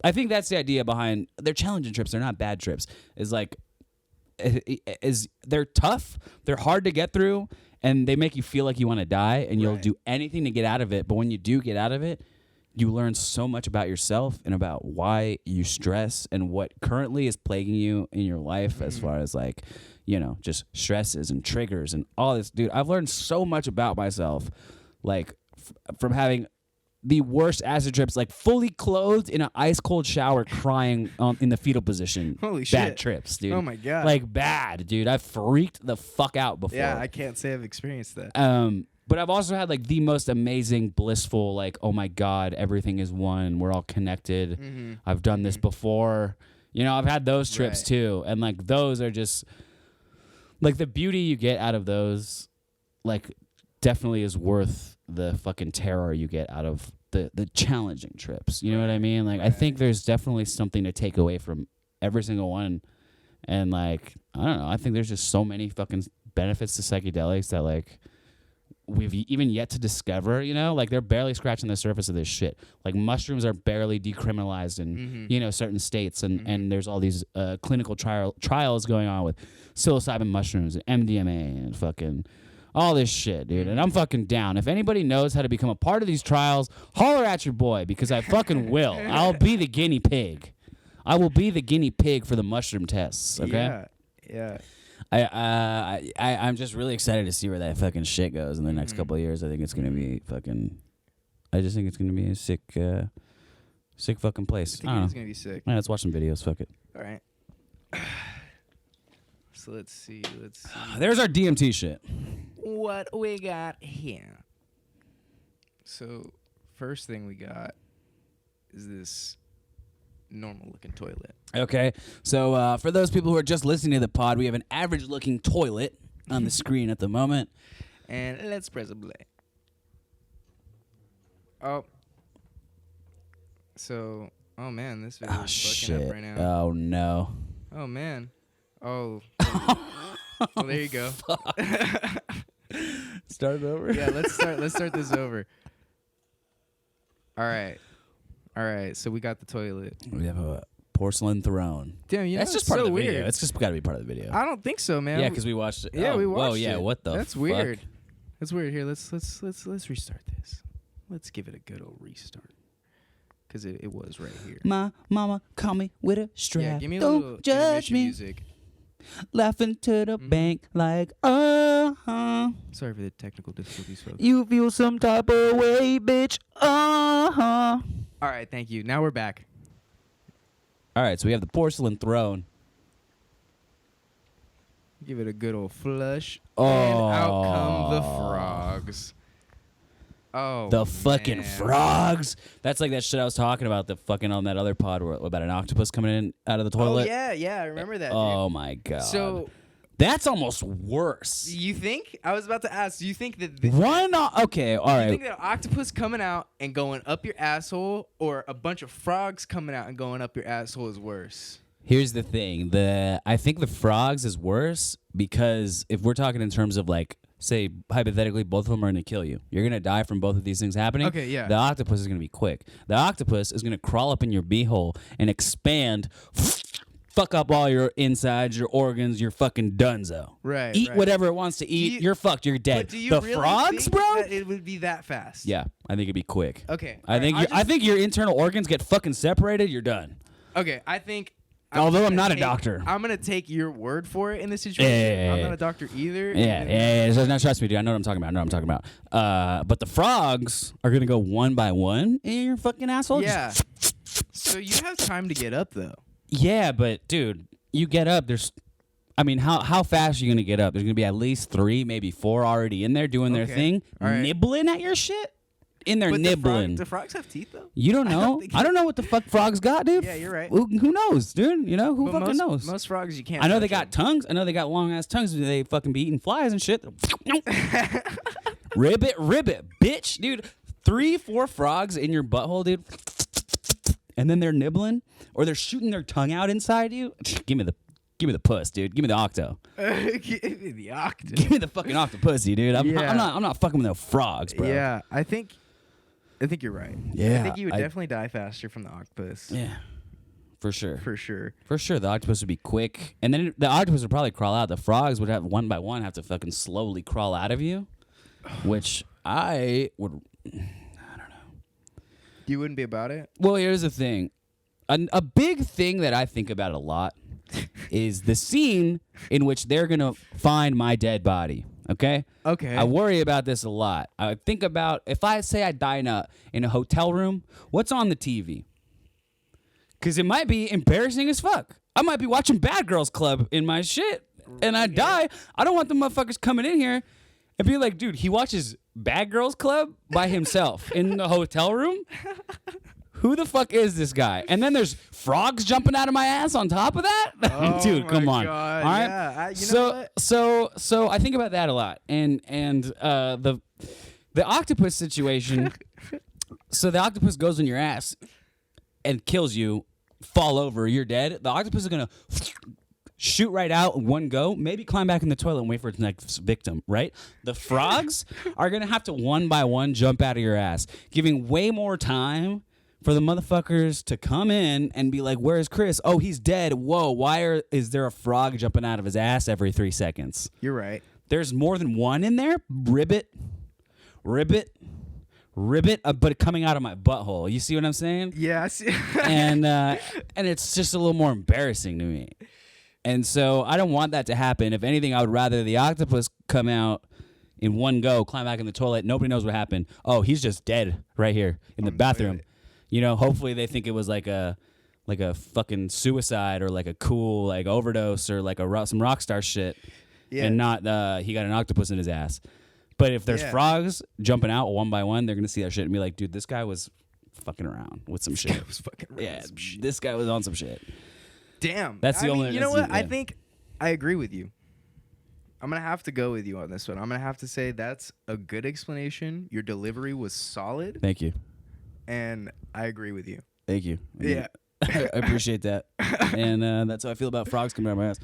A: I think that's the idea behind, they're challenging trips. They're not bad trips. They're tough. They're hard to get through. And they make you feel like you want to die. And you'll do anything to get out of it. But when you do get out of it, you learn so much about yourself and about why you stress and what currently is plaguing you in your life as far as like, you know, just stresses and triggers and all this. Dude, I've learned so much about myself, like from having the worst acid trips, like fully clothed in an ice cold shower crying in the fetal position.
B: Holy shit.
A: Bad trips, dude.
B: Oh my God.
A: Like bad, dude. I've freaked the fuck out before.
B: Yeah, I can't say I've experienced that.
A: But I've also had like the most amazing, blissful, like, oh my God, everything is one. We're all connected. I've done this before. You know, I've had those trips too. And like those are just like the beauty you get out of those, like definitely is worth the fucking terror you get out of the challenging trips. You know what I mean? Like I think there's definitely something to take away from every single one. And like, I don't know, I think there's just so many fucking benefits to psychedelics that like we've even yet to discover, you know, like they're barely scratching the surface of this shit. Like mushrooms are barely decriminalized in, you know, certain states. And there's all these clinical trials going on with psilocybin mushrooms and MDMA and fucking all this shit, dude. And I'm fucking down. If anybody knows how to become a part of these trials, holler at your boy because I fucking will. I'll be the guinea pig. I will be the guinea pig for the mushroom tests, okay?
B: Yeah.
A: I'm just really excited to see where that fucking shit goes in the next couple of years. I think it's gonna be fucking. I just think it's gonna be a sick fucking place.
B: I think it's gonna be sick.
A: Yeah, let's watch some videos. Fuck it.
B: All right. So let's see.
A: There's our DMT shit.
B: What we got here? So first thing we got is this normal looking toilet.
A: Okay, so for those people who are just listening to the pod, we have an average looking toilet on the screen at the moment.
B: And let's press a play. Oh. So, oh man, this video is fucking up right now.
A: Oh no.
B: Oh man. Oh. Well, there you go.
A: Start it over?
B: Yeah, let's start this over. All right, so we got the toilet.
A: We have a porcelain throne.
B: Damn, you know,
A: that's just part of the
B: weird.
A: video. It's just got to be part of the video.
B: I don't think so, man.
A: Yeah, because we watched it.
B: Yeah, we watched it.
A: Whoa, yeah, what the
B: That's
A: fuck?
B: weird. That's weird. Here, let's restart this. Let's give it a good old restart. Because it was right here.
A: My mama called me with a strap.
B: Yeah, give me a
A: Don't
B: little
A: judge me.
B: music.
A: Laughing to the bank like,
B: Sorry for the technical difficulties, folks.
A: You feel some type of way, bitch.
B: All right, thank you. Now we're back.
A: All right, so we have the porcelain throne.
B: Give it a good old flush.
A: Oh.
B: And out come the frogs. Oh,
A: the fucking
B: man.
A: frogs. That's like that shit I was talking about, the fucking on that other pod about an octopus coming in out of the toilet.
B: Oh, yeah, I remember that.
A: Oh,
B: dude.
A: my God.
B: So
A: that's almost worse.
B: You think? I was about to ask, do you think that...
A: Why not? Okay, all right.
B: Do you think that an octopus coming out and going up your asshole or a bunch of frogs coming out and going up your asshole is worse?
A: Here's the thing. I think the frogs is worse because if we're talking in terms of like, say, hypothetically, both of them are going to kill you. You're going to die from both of these things happening.
B: Okay, yeah.
A: The octopus is going to be quick. The octopus is going to crawl up in your beehole and expand, fuck up all your insides, your organs, you're fucking donezo.
B: Right.
A: Eat whatever it wants to eat. You're fucked. You're dead.
B: But do you
A: the
B: really
A: frogs,
B: think
A: bro?
B: that it would be that fast?
A: Yeah, I think it'd be quick.
B: Okay.
A: I think your internal organs get fucking separated. You're done.
B: Okay, I think.
A: Although I'm not a doctor.
B: I'm gonna take your word for it in this situation.
A: Yeah.
B: I'm not a doctor either.
A: Yeah. So, no, trust me, dude. I know what I'm talking about. But the frogs are gonna go one by one in your fucking asshole.
B: Yeah. So you have time to get up though.
A: Yeah, but dude, you get up. How fast are you gonna get up? There's gonna be at least 3, maybe 4 already in there doing their thing,
B: right.
A: nibbling at your shit. In there
B: But
A: nibbling.
B: Do frogs have teeth though?
A: You don't know. I don't know what the fuck frogs got, dude.
B: Yeah, you're right.
A: Who knows, dude? You know who
B: But
A: fucking knows?
B: Most frogs you can't.
A: I know they
B: touch
A: got tongues. I know they got long ass tongues. They fucking be eating flies and shit. ribbit, bitch, dude. 3, 4 frogs in your butthole, dude. And then they're nibbling or they're shooting their tongue out inside you. Give me the puss, dude. Give me the octo.
B: Give me the octo.
A: Give me the fucking octopussy, dude. I'm not fucking with no frogs, bro.
B: Yeah, I think you're right.
A: Yeah,
B: I think you would definitely die faster from the octopus.
A: Yeah. For sure.
B: For sure.
A: For sure, the octopus would be quick, and then the octopus would probably crawl out. The frogs would have one by one have to fucking slowly crawl out of you, which I don't know.
B: You wouldn't be about it?
A: Well, here's the thing. A big thing that I think about a lot is the scene in which they're going to find my dead body, okay?
B: Okay.
A: I worry about this a lot. I think about, if I say I die in a hotel room, what's on the TV? Because it might be embarrassing as fuck. I might be watching Bad Girls Club in my shit, and I die. I don't want the motherfuckers coming in here and be like, dude, he watches Bad Girls Club by himself in the hotel room? Who the fuck is this guy? And then there's frogs jumping out of my ass on top of that?
B: Oh
A: dude, come on.
B: God.
A: All right?
B: Yeah. You know what?
A: So I think about that a lot. And the octopus situation, so the octopus goes in your ass and kills you, fall over, you're dead. The octopus is going to shoot right out in one go, maybe climb back in the toilet and wait for its next victim, right? The frogs are going to have to one by one jump out of your ass, giving way more time for the motherfuckers to come in and be like, where's Chris? Oh, he's dead. Whoa, is there a frog jumping out of his ass every 3 seconds?
B: You're right.
A: There's more than one in there? Ribbit, but coming out of my butthole. You see what I'm saying?
B: Yeah, I see.
A: and it's just a little more embarrassing to me. And so I don't want that to happen. If anything, I would rather the octopus come out in one go, climb back in the toilet. Nobody knows what happened. Oh, he's just dead right here in the bathroom. You know, hopefully they think it was like a fucking suicide or like a cool like overdose or like some rock star shit, and not he got an octopus in his ass. But if there's frogs jumping out one by one, they're gonna see that shit and be like, dude, this guy was fucking around with some shit. This guy was on some shit.
B: Damn,
A: that's the only.
B: You know what? I think I agree with you. I'm going to have to go with you on this one. I'm going to have to say that's a good explanation. Your delivery was solid.
A: Thank you.
B: And I agree with you.
A: Thank you.
B: Yeah.
A: I appreciate that. And that's how I feel about frogs coming out of my ass.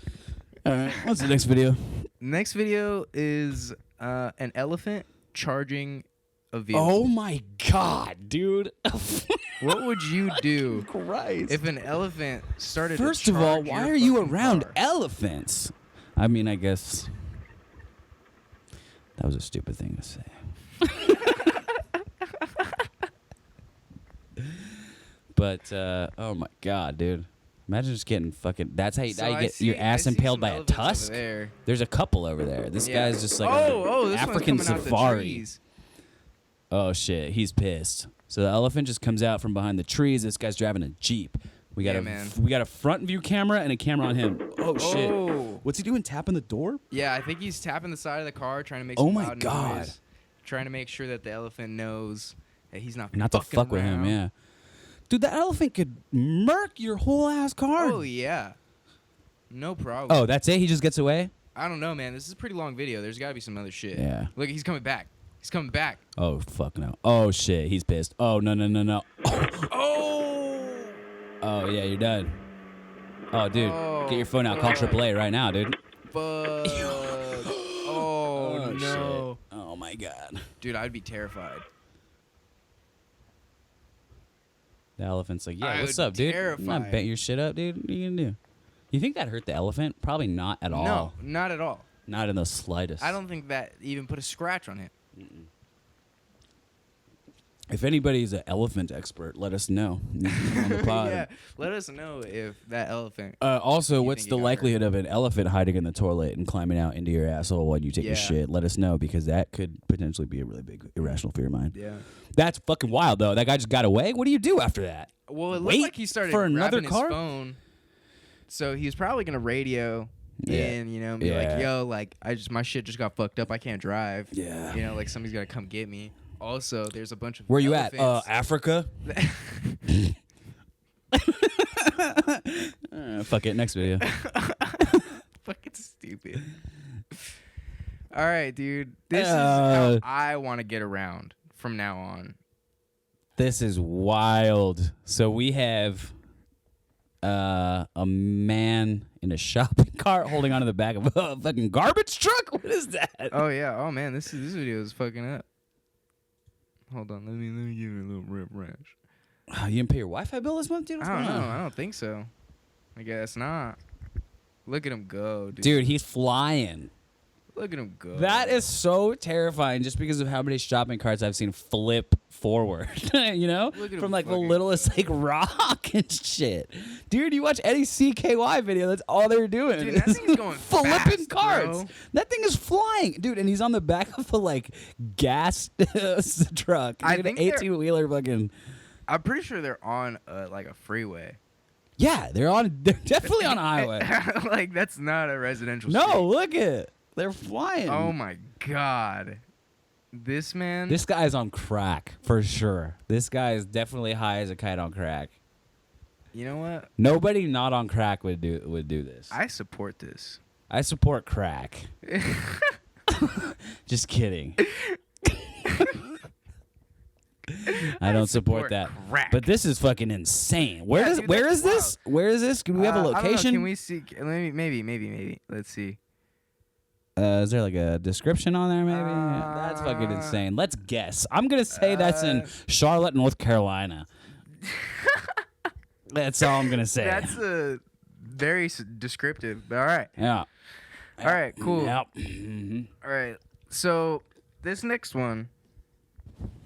A: All right. What's the next video?
B: Next video is an elephant charging a vehicle.
A: Oh, my God, dude.
B: What would you do
A: Christ.
B: if an elephant started
A: First
B: to
A: of all,
B: charge
A: why
B: your
A: are you
B: fucking
A: around
B: car?
A: elephants? I mean, I guess that was a stupid thing to say. But, oh my God, dude. Imagine just getting fucking. That's how you get your ass impaled by a tusk? There's a couple over there. This guy's just like
B: this
A: African
B: one's coming out the
A: safari.
B: trees.
A: Oh shit, he's pissed. So the elephant just comes out from behind the trees. This guy's driving a Jeep. We got a front view camera and a camera on him. Oh shit. What's he doing? Tapping the door?
B: Yeah, I think he's tapping the side of the car, trying to make
A: Oh
B: some
A: my
B: loud
A: God.
B: noise, trying to make sure that the elephant knows that he's not
A: Not to
B: fucking
A: fuck with him,
B: around.
A: yeah. Dude, that elephant could murk your whole ass car.
B: Oh yeah, no problem.
A: Oh, that's it? He just gets away?
B: I don't know, man. This is a pretty long video. There's got to be some other shit.
A: Yeah.
B: Look, he's coming back. He's coming back.
A: Oh, fuck no. Oh, shit. He's pissed. Oh, no.
B: Oh.
A: Oh, yeah, you're done. Oh, dude, get your phone out. Call AAA right now, dude.
B: Fuck. Oh, no.
A: Shit. Oh, my God.
B: Dude, I'd be terrified.
A: The elephant's like,
B: I
A: yeah, what's
B: would
A: up, dude?
B: terrified.
A: I'm not bent your shit up, dude. What are you gonna do? You think that hurt the elephant? Probably not at all.
B: No, not at all.
A: Not in the slightest.
B: I don't think that even put a scratch on it.
A: Mm-mm. If anybody's an elephant expert, let us know on the pod.
B: Yeah, let us know if that elephant.
A: Also,
B: You
A: what's
B: think
A: the
B: it got
A: likelihood of an elephant hiding in the toilet and climbing out into your asshole while you take
B: Yeah.
A: a shit? Let us know, because that could potentially be a really big irrational fear of mine.
B: Yeah.
A: That's fucking wild, though. That guy just got away. What do you do after that?
B: Well, it
A: Wait
B: looked like he started
A: for another
B: grabbing
A: car?
B: his phone. So he was probably gonna radio in, you know, and be
A: Yeah.
B: like, "Yo, like my shit just got fucked up. I can't drive.
A: Yeah.
B: You know, like somebody's gotta come get me." Also, there's a bunch of
A: Where you at?
B: elephants.
A: Africa? Fuck it. Next video.
B: Fucking stupid. All right, dude. This is how I want to get around from now on.
A: This is wild. So we have a man in a shopping cart holding onto the back of a fucking garbage truck. What is that?
B: Oh yeah. Oh man, this video is fucking up. Hold on. Let me give it a little rip rash.
A: You didn't pay your Wi-Fi bill this month, dude? What's
B: I don't
A: going
B: know.
A: on?
B: I don't think so. I guess not. Look at him go, dude.
A: Dude, he's flying.
B: Look at him go.
A: That is so terrifying, just because of how many shopping carts I've seen flip forward. You know,
B: Look at him
A: from like the
B: fucking
A: littlest like rock and shit. Dude, you watch any CKY video, that's all they're doing.
B: Dude, that thing's going
A: flipping
B: fast,
A: carts.
B: bro.
A: That thing is flying, dude, and he's on the back of a like gas truck.
B: I
A: Like
B: think
A: an
B: they're-
A: 18-wheeler fucking.
B: I'm pretty sure they're on like a freeway.
A: Yeah, they're definitely on a highway.
B: Like that's not a residential.
A: No,
B: street.
A: look it. They're flying.
B: Oh my god. This man.
A: This guy's on crack for sure. This guy is definitely high as a kite on crack.
B: You know what?
A: Nobody not on crack would do this.
B: I support this.
A: I support crack. Just kidding. I don't support that.
B: crack.
A: But this is fucking insane. Where
B: Yeah,
A: is
B: dude,
A: where
B: that's
A: is this? Where is this? Can we have a
B: I don't know,
A: location?
B: Can we see? Maybe. Let's see.
A: Is there like a description on there? Maybe that's fucking insane. Let's guess. I'm gonna say that's in Charlotte, North Carolina. That's all I'm gonna say.
B: That's very descriptive. But all right.
A: Yeah.
B: All right. Cool.
A: Yep. Mhm.
B: All right. So this next one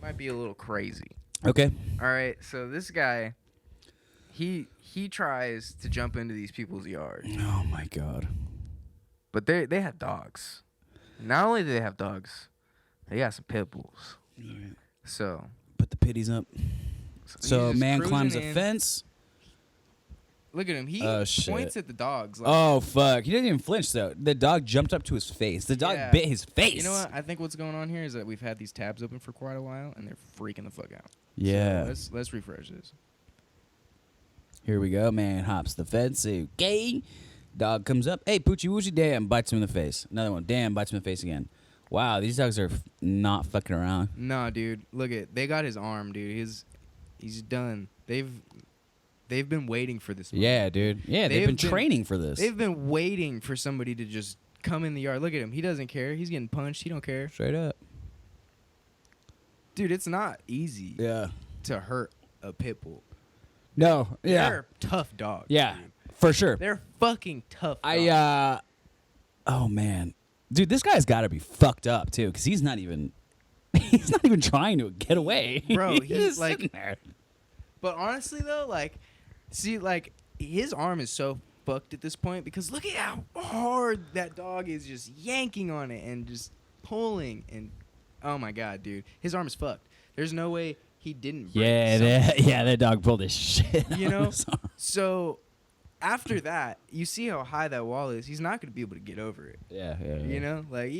B: might be a little crazy.
A: Okay.
B: All right. So this guy, he tries to jump into these people's yards,
A: Oh my god.
B: but they have dogs. Not only do they have dogs, they got some pit bulls. So
A: Put the pitties up.
B: he's
A: So
B: just
A: man
B: cruising
A: climbs a
B: in.
A: fence.
B: Look at him. He
A: Oh, shit.
B: points at the dogs. Like,
A: Oh fuck! He didn't even flinch though. The dog jumped up to his face. The dog
B: Yeah.
A: bit his face.
B: You know what? I think what's going on here is that we've had these tabs open for quite a while, and they're freaking the fuck out.
A: Yeah.
B: So let's refresh this.
A: Here we go. Man hops the fence. Okay. Dog comes up. Hey, Poochie Woochie. Damn. Bites him in the face. Another one. Damn. Bites him in the face again. Wow. These dogs are not fucking around.
B: Nah, dude. Look at they got his arm, dude. He's done. They've been waiting for this moment.
A: Yeah, dude. Yeah, they've been training for this.
B: They've been waiting for somebody to just come in the yard. Look at him. He doesn't care. He's getting punched. He don't care.
A: Straight up.
B: Dude, it's not easy
A: Yeah.
B: to hurt a pit bull.
A: No. Yeah.
B: They're tough dogs.
A: Yeah.
B: dude.
A: For sure.
B: They're fucking tough dogs.
A: Oh man, dude, this guy's got to be fucked up too, because he's not even trying to get away,
B: Bro, he's
A: just
B: like-
A: sitting there.
B: But honestly though, like, see, like his arm is so fucked at this point because look at how hard that dog is just yanking on it and just pulling and oh my god, dude, his arm is fucked. There's no way he didn't break something.
A: that dog pulled his shit.
B: You
A: on
B: know?
A: his arm.
B: So after that, you see how high that wall is. He's not going to be able to get over it.
A: Yeah.
B: You know, like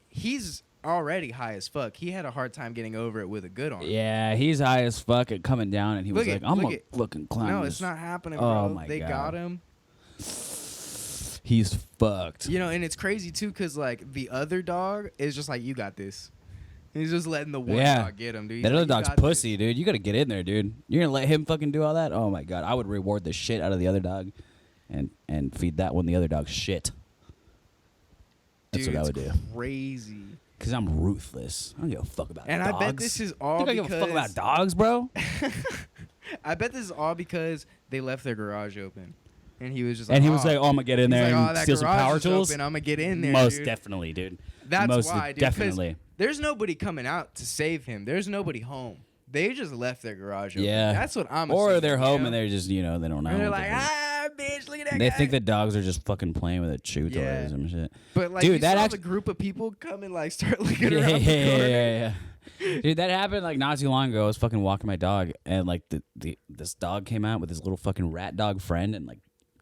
B: he's already high as fuck. He had a hard time getting over it with a good arm.
A: Yeah, he's high as fuck at coming down, and he was
B: Look
A: like,
B: at-
A: "I'm
B: look
A: gonna
B: at-
A: fucking climb."
B: No,
A: this.
B: it's not happening,
A: Oh
B: bro.
A: my
B: They
A: God.
B: got him.
A: He's fucked.
B: You know, and it's crazy too, cause like the other dog is just like, you got this. He's just letting the one
A: Yeah.
B: dog get him, dude. He's
A: That
B: like,
A: other
B: "You
A: dog's
B: got
A: pussy,
B: this."
A: dude. You gotta get in there, dude. You're gonna let him fucking do all that? Oh my god, I would reward the shit out of the other dog, and feed that one the other dog shit. That's
B: Dude,
A: what I would
B: it's
A: do.
B: crazy.
A: Cause I'm ruthless. I don't give a fuck about
B: And
A: dogs.
B: I bet this is all
A: Think I give a fuck about dogs, bro?
B: I bet this is all because they left their garage open, and he was just like,
A: And he was like, "Oh, I'm gonna get in there and
B: that
A: steal some
B: garage
A: power
B: is
A: tools."
B: open, I'm gonna get in there.
A: Most
B: dude.
A: definitely, dude.
B: That's
A: Most
B: why, dude. 'Cause
A: definitely.
B: There's nobody coming out to save him. There's nobody home. They just left their garage open.
A: Yeah.
B: That's what I'm.
A: Or
B: assuming,
A: they're home
B: you know?
A: and they're just, they don't know.
B: And they're
A: what
B: like,
A: they're doing.
B: bitch, look at that
A: They
B: guy.
A: think that dogs are just fucking playing with a chew
B: Yeah.
A: toys and shit.
B: But like,
A: Dude,
B: you
A: that
B: saw
A: act-
B: the group of people come and like start looking
A: Yeah,
B: around the corner.
A: yeah. Dude, that happened like not too long ago. I was fucking walking my dog, and like this dog came out with his little fucking rat dog friend, and like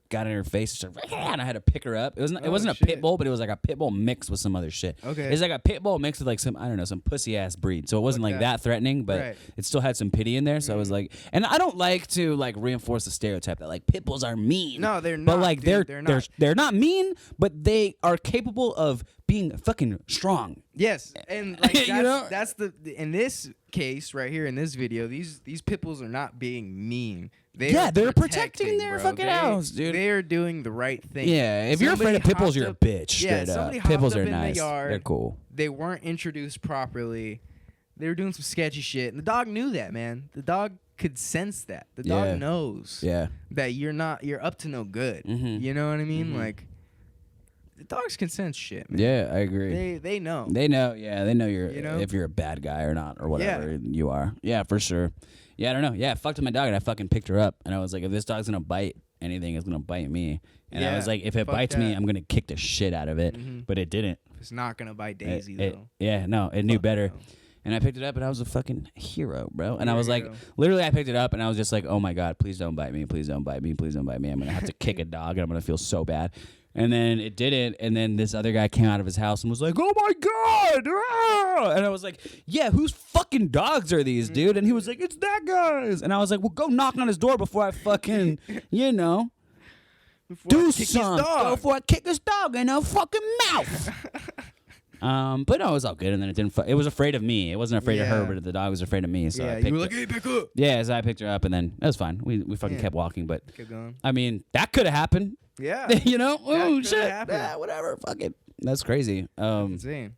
A: got in her face, and, and I had to pick her up. It wasn't a
B: shit.
A: pit bull, but it was like a pit bull mixed with some other shit.
B: Okay.
A: It's like a pit bull mixed with like some, I don't know, some pussy ass breed. So it wasn't
B: Fuck
A: like
B: that.
A: that threatening, but
B: Right.
A: it still had some pity in there. So I was like, and I don't like to like reinforce the stereotype that like pit bulls are mean.
B: No, they're
A: But
B: not,
A: like
B: dude.
A: they're not mean, but they are capable of being fucking strong.
B: Yes, and like
A: You know?
B: that's the in this case right here in this video, these pit bulls are not being mean.
A: They're protecting their
B: bro.
A: fucking house, dude.
B: They are doing the right thing.
A: Yeah, if you're afraid of
B: Somebody
A: pit bulls,
B: hopped
A: you're a
B: up-
A: bitch.
B: Yeah,
A: Straight up.
B: somebody
A: Pit bulls
B: hopped
A: are
B: up in the
A: nice.
B: yard.
A: They're cool.
B: They weren't introduced properly. They were doing some sketchy shit, and the dog knew that, man. The dog could sense that. The dog
A: Yeah.
B: knows
A: Yeah.
B: that you're up to no good.
A: Mhm.
B: You know what I mean?
A: Mhm.
B: Like, the dogs can sense shit, man.
A: Yeah, I agree.
B: They know.
A: They know. Yeah, they know you're
B: You know?
A: if you're a bad guy or not or whatever you are. Yeah, for sure. Yeah, I don't know. Yeah, I fucked with my dog and I fucking picked her up and I was like, if this dog's gonna bite anything, it's gonna bite me. And I
B: Yeah,
A: was like, if it
B: fuck
A: bites me,
B: that.
A: I'm gonna kick the shit out of it.
B: Mhm.
A: But it didn't.
B: It's not gonna bite Daisy
A: It-
B: though.
A: yeah, no, it knew
B: Fuck
A: better.
B: no.
A: And I picked it up and I was a fucking hero, bro. And I
B: You're a
A: was like,
B: hero.
A: literally, I picked it up and I was just like, oh my God, please don't bite me. Please don't bite me. Please don't bite me. I'm going to have to kick a dog and I'm going to feel so bad. And then it didn't. And then this other guy came out of his house and was like, oh my God. Ah! And I was like, yeah, whose fucking dogs are these, dude? And he was like, it's that guy's. And I was like, well, go knock on his door before I fucking,
B: Before I
A: do
B: kick his
A: something.
B: dog.
A: Before I kick his dog in the fucking mouth. But no, it was all good, and then it didn't. It was afraid of me. It wasn't afraid of her,
B: Yeah.
A: but the dog was afraid of me. So I
B: Yeah,
A: picked
B: you were
A: her.
B: like, hey, pick up.
A: Yeah, so I picked her up, and then it was fine. We fucking
B: Yeah.
A: kept walking, but
B: Keep going.
A: I mean that could have happened.
B: Yeah.
A: Oh
B: coulda
A: shit,
B: happened.
A: yeah, whatever, fuck it. That's crazy.
B: Insane.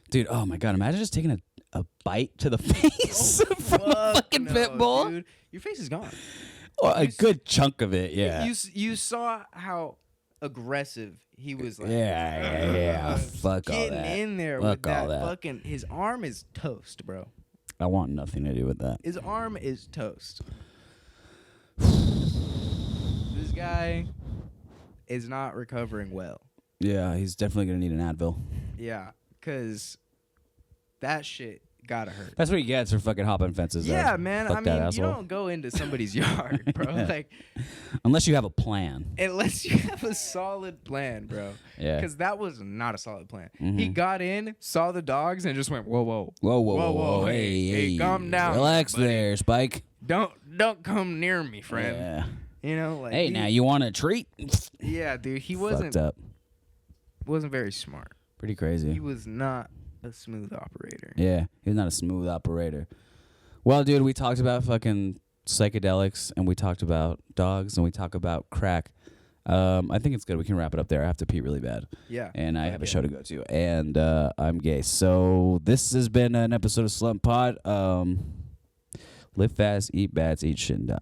A: Dude, oh my God, imagine just taking a bite to the face from a
B: Fuck
A: fucking
B: no,
A: pit bull.
B: Dude. Your face is gone.
A: Or a good chunk of it, yeah.
B: You saw how aggressive he was. Like,
A: Yeah. Fuck all
B: getting
A: that.
B: in there
A: Fuck
B: with that,
A: all that.
B: fucking. His arm is toast, bro.
A: I want nothing to do with that.
B: His arm is toast. This guy is not recovering well.
A: Yeah, he's definitely gonna need an Advil.
B: Yeah, because that shit gotta hurt.
A: That's what he gets for fucking hopping fences.
B: Yeah,
A: though.
B: man.
A: Fuck
B: I
A: that
B: mean, you
A: asshole.
B: don't go into somebody's yard, bro. Like,
A: Unless you have a plan.
B: unless you have a solid plan, bro.
A: Yeah.
B: Because that was not a solid plan. He
A: Mhm.
B: got in, saw the dogs, and just went, whoa, whoa.
A: Whoa.
B: Hey, calm down,
A: Relax
B: buddy.
A: there, Spike.
B: Don't come near me, friend.
A: Yeah.
B: You know, like
A: Hey, now you want a treat?
B: Yeah, dude, he
A: Fucked up.
B: wasn't very smart.
A: Pretty
B: He
A: crazy.
B: was not a smooth operator.
A: Yeah, he's not a smooth operator. Well, dude, we talked about fucking psychedelics, and we talked about dogs, and we talked about crack. I think it's good. We can wrap it up there. I have to pee really bad.
B: Yeah.
A: And I have a
B: yeah.
A: show to go to. And I'm gay. So this has been an episode of Slump Pod. Live fast, eat bats, eat shit, and die.